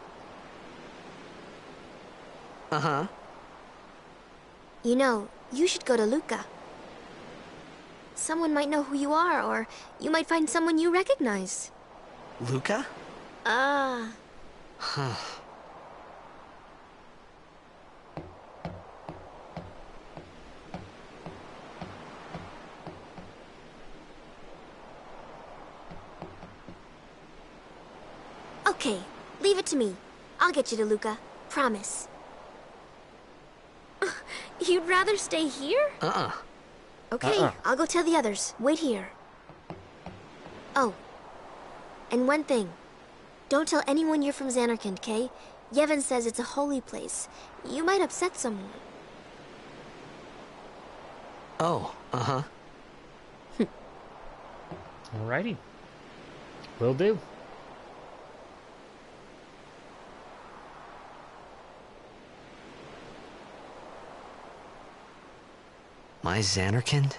Uh-huh. You know, you should go to Luca. Someone might know who you are, or you might find someone you recognize. Luca? Ah. Okay, leave it to me. I'll get you to Luca. Promise. You'd rather stay here? Uh-uh. Okay, I'll go tell the others. Wait here. Oh. And one thing. Don't tell anyone you're from Xanarkand, okay? Yevon says it's a holy place. You might upset someone. Oh, uh-huh. Alrighty. Will do. My Xanarkand?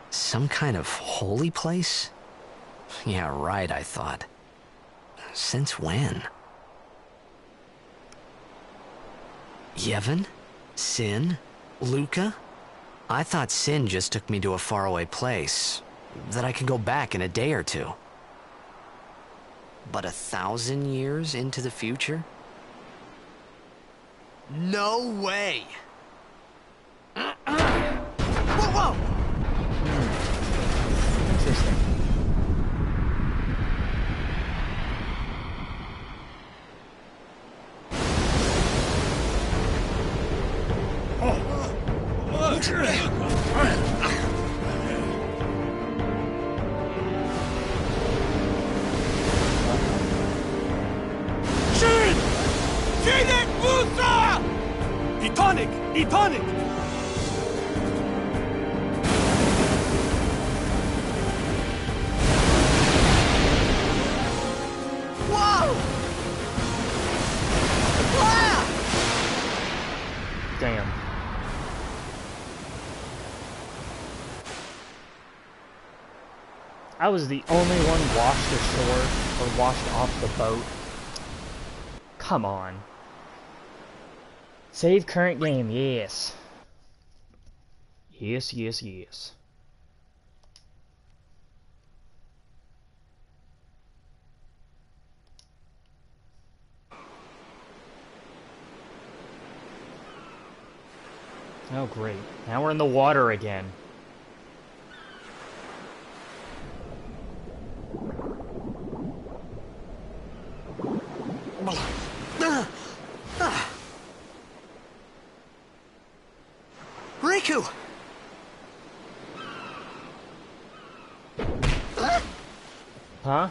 Some kind of holy place? Yeah, right, I thought. Since when? Yevon? Sin? Luca? I thought Sin just took me to a faraway place, that I could go back in a day or two. But 1,000 years into the future? No way! Whoa, whoa! Interesting. Shin! Shin Musa! Etonic! Etonic! Whoa! Ah! Damn. I was the only one washed ashore or washed off the boat. Come on. Save current game, yes. Yes, yes, yes. Oh, great. Now we're in the water again. Riku! Huh?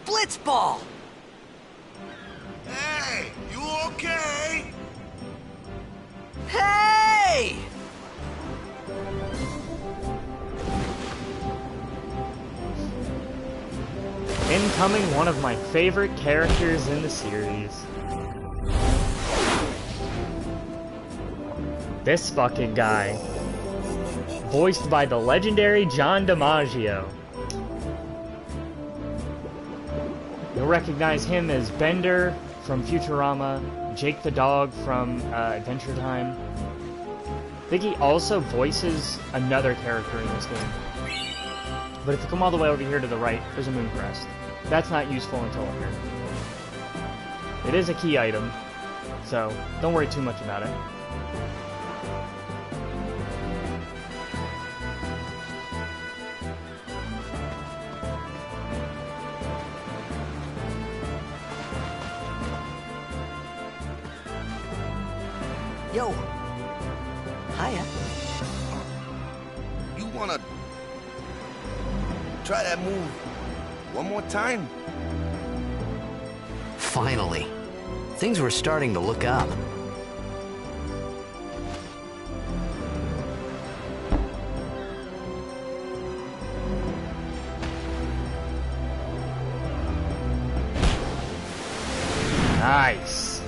Blitzball! Hey, you okay? Hey! Incoming one of my favorite characters in the series. This fucking guy. Voiced by the legendary John DiMaggio. You'll recognize him as Bender from Futurama, Jake the dog from Adventure Time. I think he also voices another character in this game. But if you come all the way over here to the right, there's a moon crest. That's not useful until here. It is a key item, so don't worry too much about it. Yo. Hiya. You wanna try that move one more time? Finally. Things were starting to look up. Nice.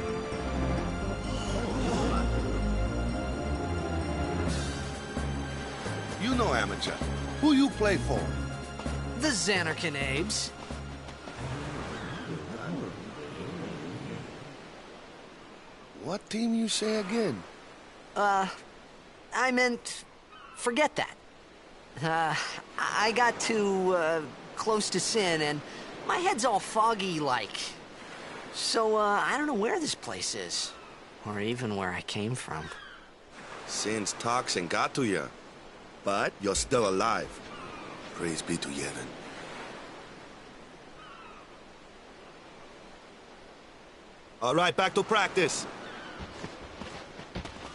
You know, amateur. Who you play for? The Zanarkand Abes. What team you say again? I meant, forget that. I got too, close to Sin, and my head's all foggy like. So, I don't know where this place is. Or even where I came from. Sin's toxin got to you. But you're still alive. Praise be to Yevon. All right, back to practice.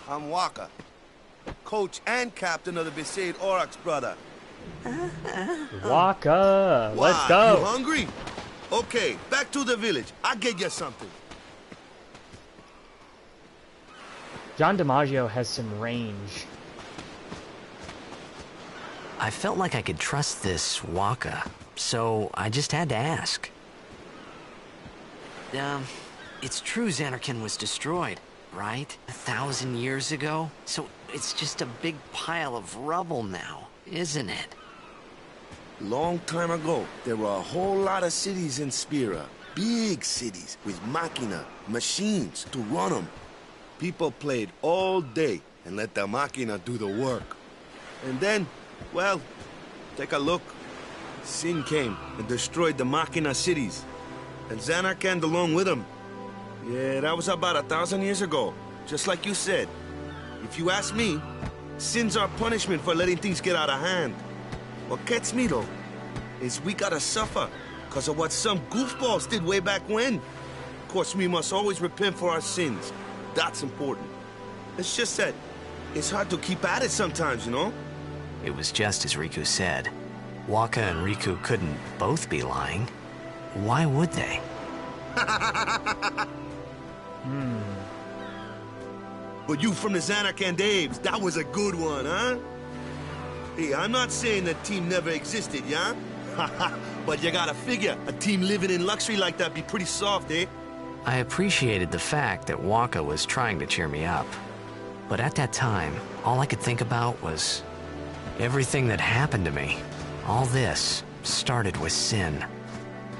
I'm Wakka, coach and captain of the Besaid Aurochs, brother. Wakka, let's Why, go. You hungry? Okay, back to the village. I'll get you something. John DiMaggio has some range. I felt like I could trust this Wakka, so I just had to ask. It's true Zanarkand was destroyed, right? 1,000 years ago? So it's just a big pile of rubble now, isn't it? Long time ago, there were a whole lot of cities in Spira. Big cities with machina, machines to run them. People played all day and let the machina do the work. And then, well, take a look. Sin came and destroyed the machina cities. And Zanarkand along with him. Yeah, that was about 1,000 years ago. Just like you said. If you ask me, Sin's our punishment for letting things get out of hand. What gets me, though, is we gotta suffer because of what some goofballs did way back when. Of course, we must always repent for our sins. That's important. It's just that it's hard to keep at it sometimes, you know? It was just as Riku said. Wakka and Riku couldn't both be lying. Why would they? But you from the Zanarkand Apes, that was a good one, huh? Hey, I'm not saying that team never existed, yeah? But you gotta figure, a team living in luxury like that be pretty soft, eh? I appreciated the fact that Wakka was trying to cheer me up. But at that time, all I could think about was everything that happened to me. All this started with Sin.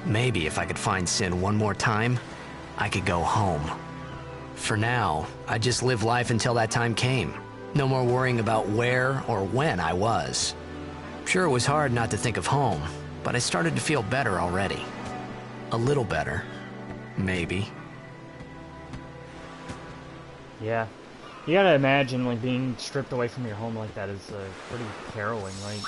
Maybe if I could find Sin one more time, I could go home. For now, I just live life until that time came. No more worrying about where or when I was. Sure, it was hard not to think of home, but I started to feel better already. A little better. Maybe. Yeah. You gotta imagine, like, being stripped away from your home like that is pretty harrowing, like...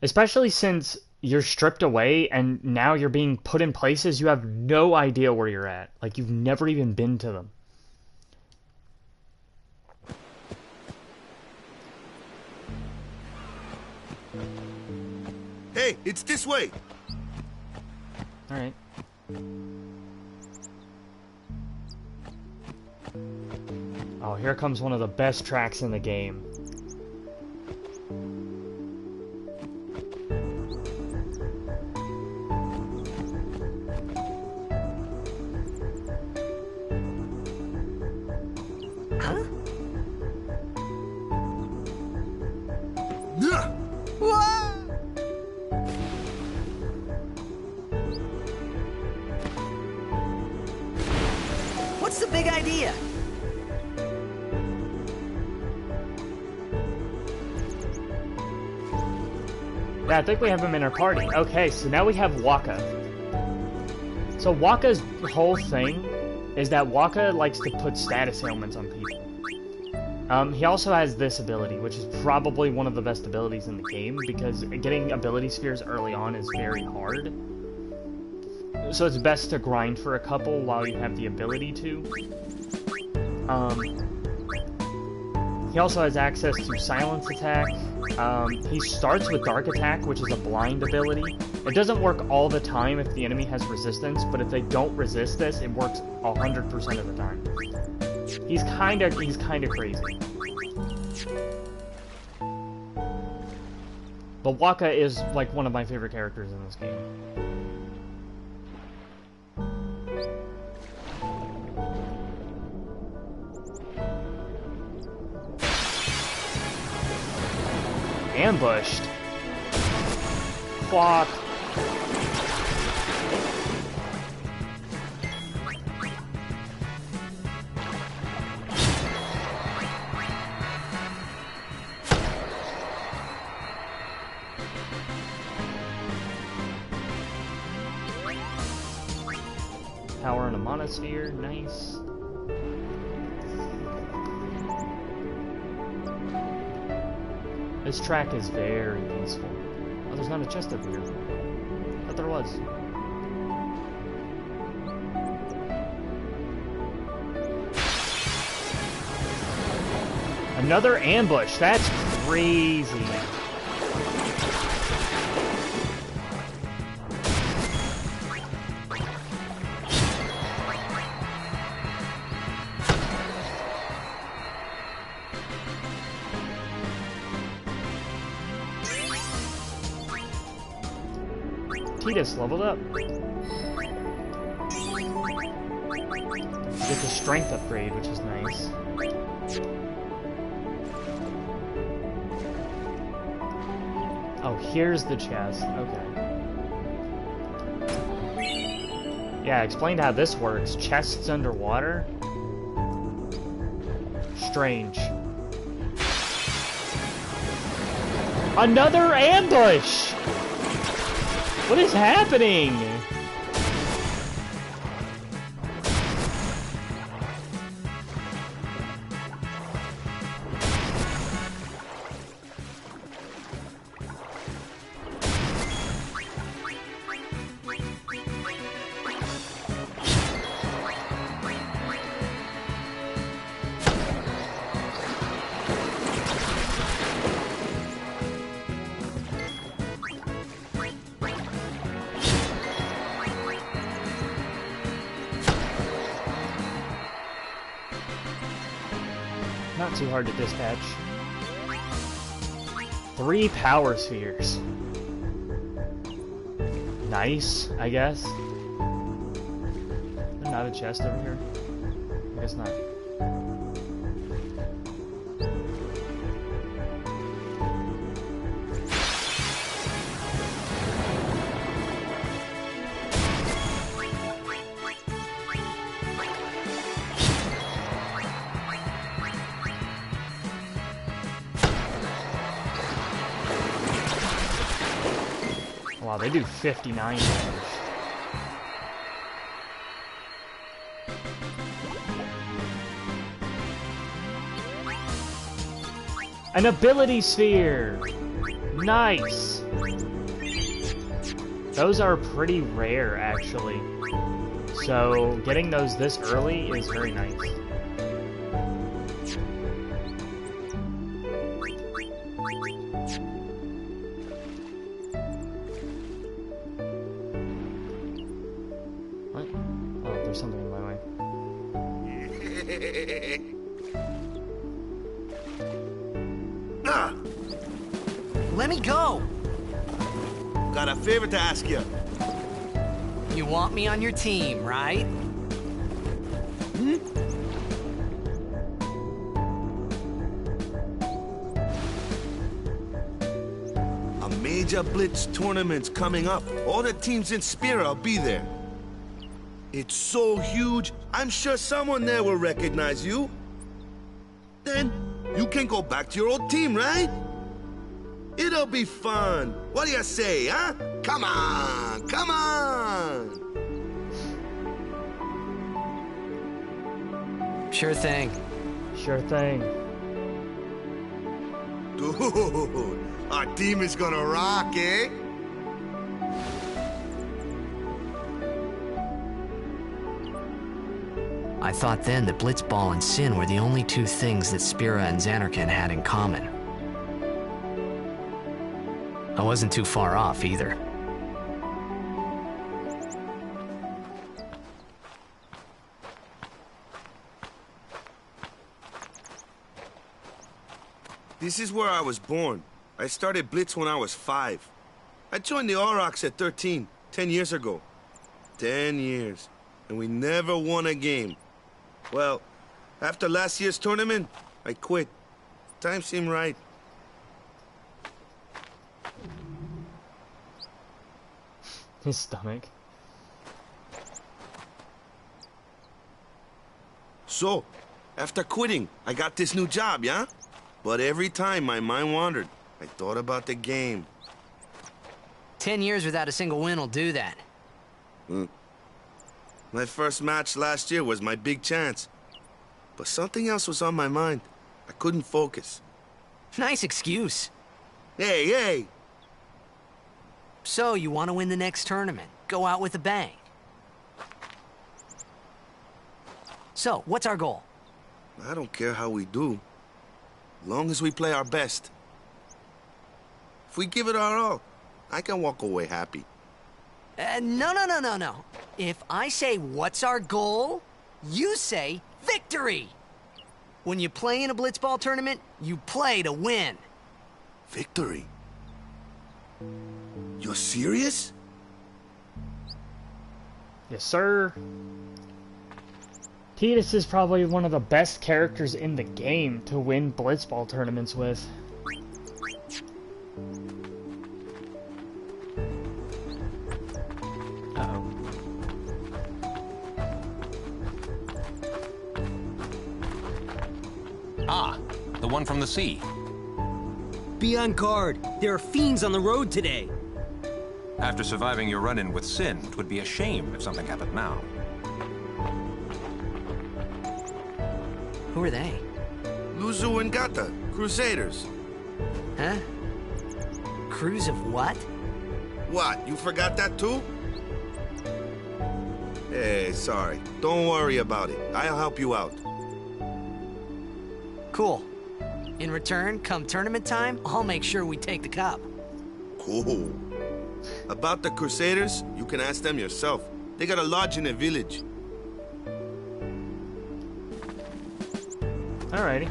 Especially since you're stripped away and now you're being put in places you have no idea where you're at. Like, you've never even been to them. Hey, it's this way! Alright. Oh, here comes one of the best tracks in the game. Huh? What's the big idea? Yeah, I think we have him in our party. Okay, so now we have Wakka. So Wakka's whole thing is that Wakka likes to put status ailments on people. He also has this ability, which is probably one of the best abilities in the game, because getting ability spheres early on is very hard. So it's best to grind for a couple while you have the ability to. He also has access to Silence Attack. He starts with Dark Attack, which is a blind ability. It doesn't work all the time if the enemy has resistance, but if they don't resist this, it works 100% of the time. He's kinda crazy. But Wakka is, like, one of my favorite characters in this game. Ambushed. Fuck. Power in a monosphere, nice. This track is very peaceful. Oh, there's not a chest over here. I thought there was. Another ambush. That's crazy. Tidus leveled up. You get the strength upgrade, which is nice. Oh, here's the chest. Okay. Yeah, explained how this works. Chests underwater? Strange. Another ambush! What is happening? Not too hard to dispatch. 3 power spheres. Nice, I guess. There's not a chest over here? I guess not. Wow, they do 59 damage. An ability sphere! Nice! Those are pretty rare, actually. So, getting those this early is very nice. What? Oh, there's something in my way. Let me go! Got a favor to ask you. You want me on your team, right? A major Blitz tournament's coming up. All the teams in Spira will be there. It's so huge, I'm sure someone there will recognize you. Then you can go back to your old team, right? It'll be fun. What do you say, huh? Come on, come on! Sure thing. Sure thing. Dude, our team is gonna rock, eh? I thought then that Blitzball and Sin were the only 2 things that Spira and Zanarkand had in common. I wasn't too far off either. This is where I was born. I started Blitz when I was 5. I joined the Aurochs at 13, 10 years ago. 10 years, and we never won a game. Well, after last year's tournament, I quit. Time seemed right. His stomach. So, after quitting, I got this new job, yeah? But every time my mind wandered, I thought about the game. 10 years without a single win will do that. My first match last year was my big chance. But something else was on my mind. I couldn't focus. Nice excuse. Hey, hey! So, you want to win the next tournament? Go out with a bang. So, what's our goal? I don't care how we do. Long as we play our best. If we give it our all, I can walk away happy. No. If I say, what's our goal? You say, victory! When you play in a Blitzball tournament, you play to win. Victory? You're serious? Yes, sir. Tidus is probably one of the best characters in the game to win Blitzball tournaments with. The one from the sea. Be on guard. There are fiends on the road today. After surviving your run-in with Sin, it would be a shame if something happened now. Who are they? Luzu and Gata, Crusaders. Huh? Crews of what? What, you forgot that too? Hey, sorry. Don't worry about it. I'll help you out. Cool. In return, come tournament time, I'll make sure we take the cup. Cool. About the Crusaders, you can ask them yourself. They got a lodge in a village. Alrighty.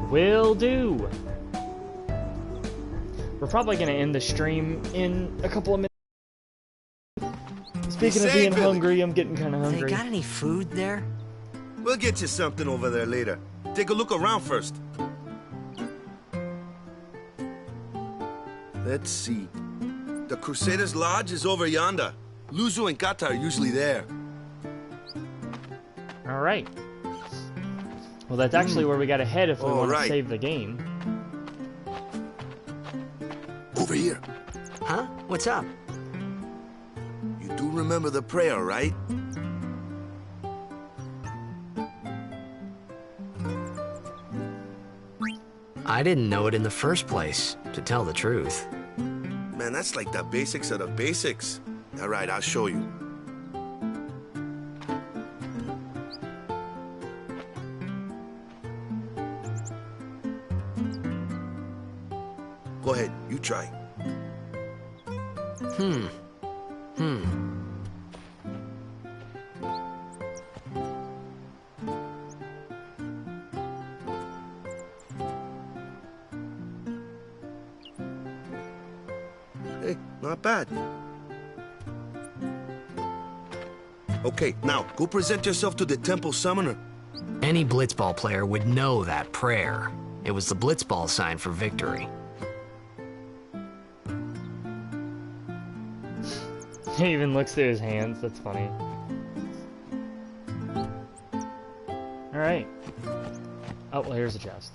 Will do. We're probably going to end the stream in a couple of minutes. Speaking of being hungry, I'm getting kind of hungry. They got any food there? We'll get you something over there later. Take a look around first. Let's see. The Crusaders' Lodge is over yonder. Luzu and Gata are usually there. Alright. Well, that's actually where we gotta head if we want to save the game. Over here. Huh? What's up? You do remember the prayer, right? I didn't know it in the first place, to tell the truth. Man, that's like the basics of the basics. All right, I'll show you. Go ahead, you try. Hey, not bad. Okay, now, go present yourself to the temple summoner. Any blitzball player would know that prayer. It was the blitzball sign for victory. He even looks through his hands, that's funny. Alright. Oh, well, here's a chest.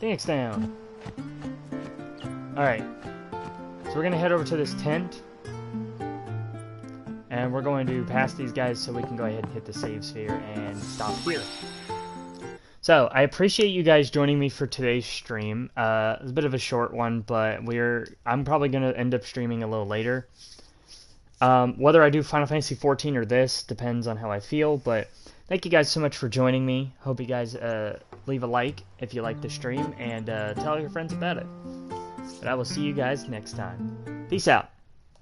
Thanks down. Alright. So we're gonna head over to this tent. And we're going to pass these guys so we can go ahead and hit the save sphere and stop here. So, I appreciate you guys joining me for today's stream. It's a bit of a short one, but I'm probably going to end up streaming a little later. Whether I do Final Fantasy XIV or this depends on how I feel, but thank you guys so much for joining me. Hope you guys leave a like if you like the stream, and tell your friends about it. But I will see you guys next time. Peace out.